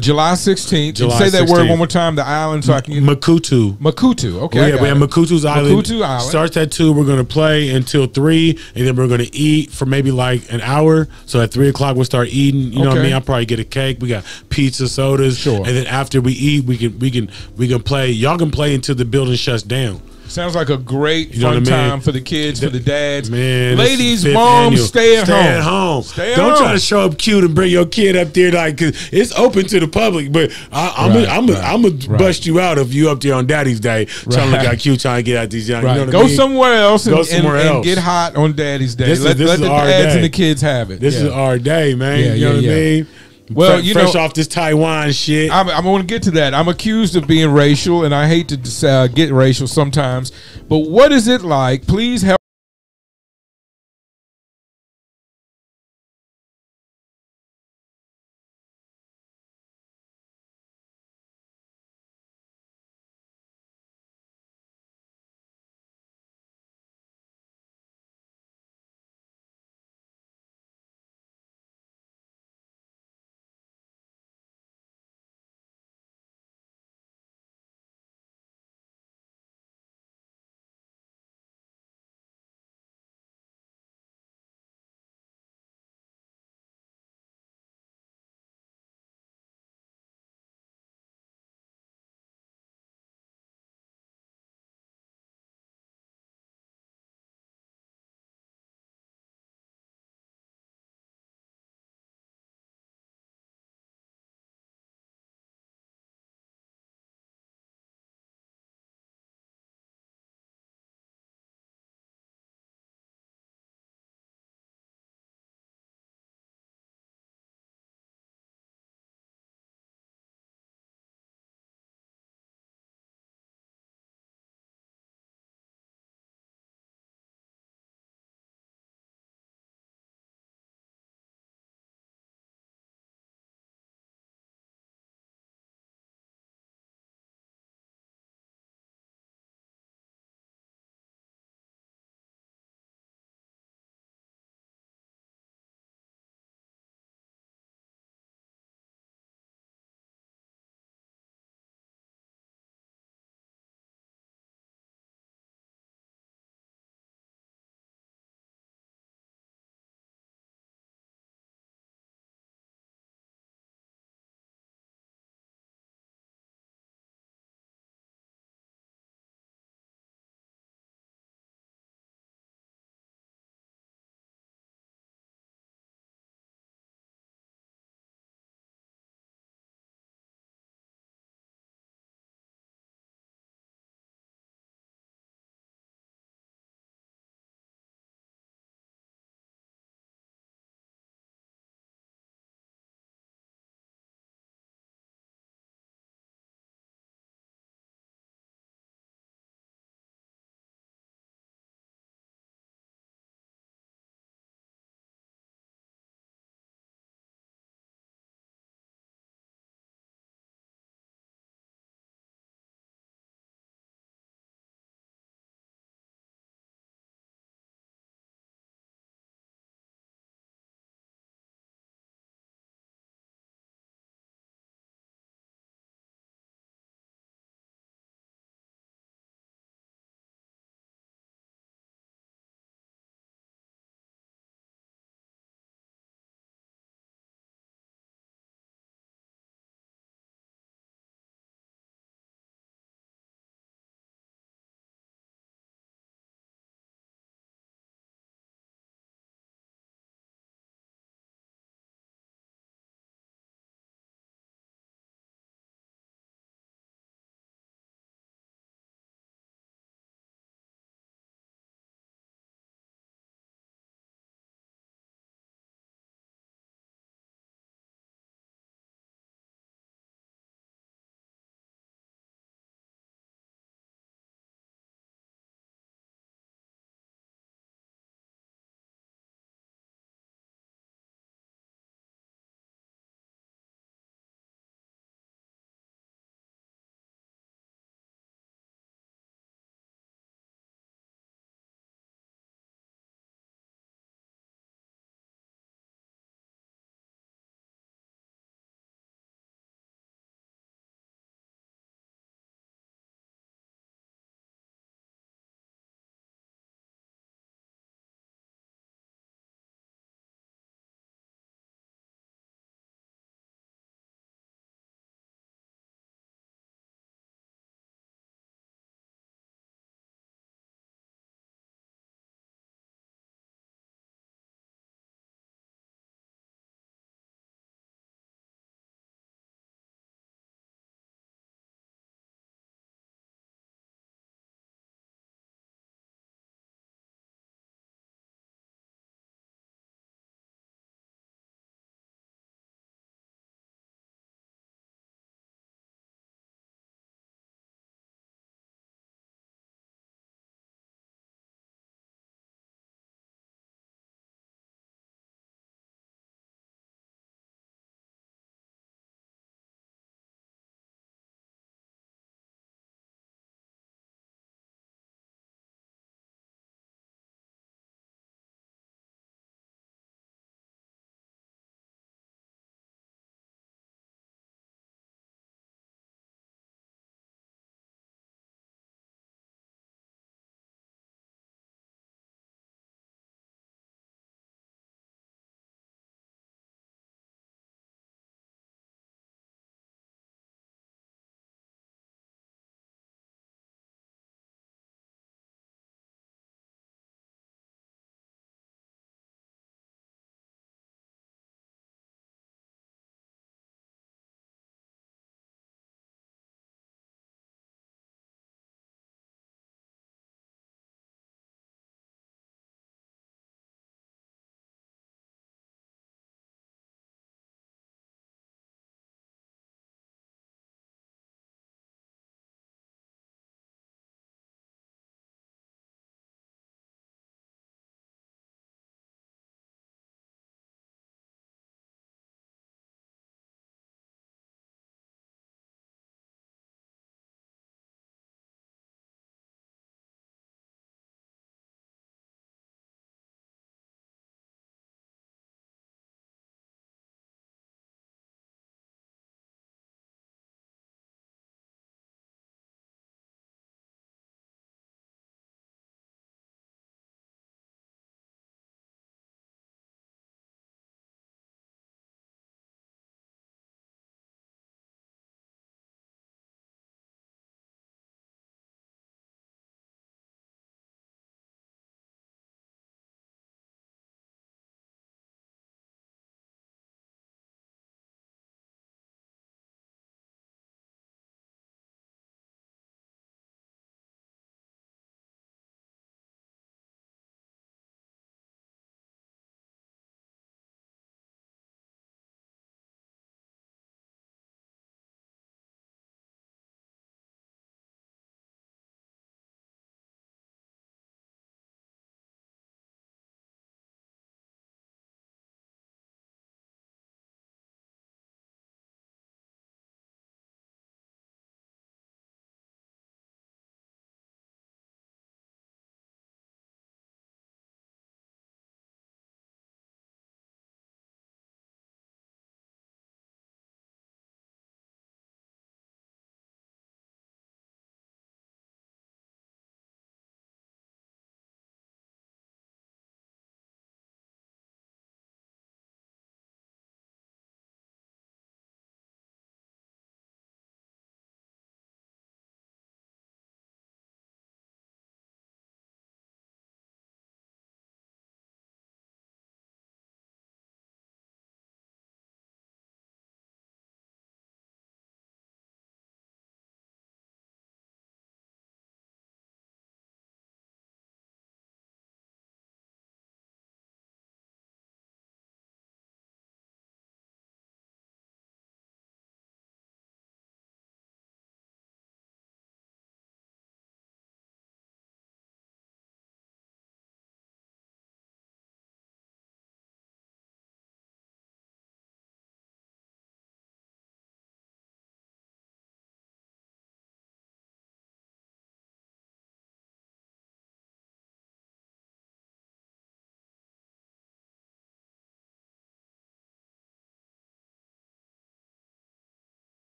July 16th. Say that word one more time. The island, so I can. Makutu. Makutu. Okay. We're at Makutu's Island. Makutu Island. Starts at 2. We're going to play until 3, and then we're going to eat for maybe like an hour. So at 3 o'clock we'll start eating. You know what I mean? I'll probably get a cake. We got pizza, sodas. Sure. And then after we eat, we can play. Y'all can play until the building shuts down. Sounds like a great fun time for the kids, for the dads. Man, ladies, moms, stay at home. Stay at home. Don't try to show up cute and bring your kid up there, like, cause it's open to the public. But I'm gonna bust you out if you up there on Daddy's Day trying to look out cute, trying to get out these young. You know what I mean? Somewhere else. And get hot on Daddy's Day. Let the dads and the kids have it. This is our day, man. You know what I mean? Well, fresh off this Taiwan shit. I'm going to get to that. I'm accused of being racial, and I hate to get racial sometimes. But what is it like? Please help.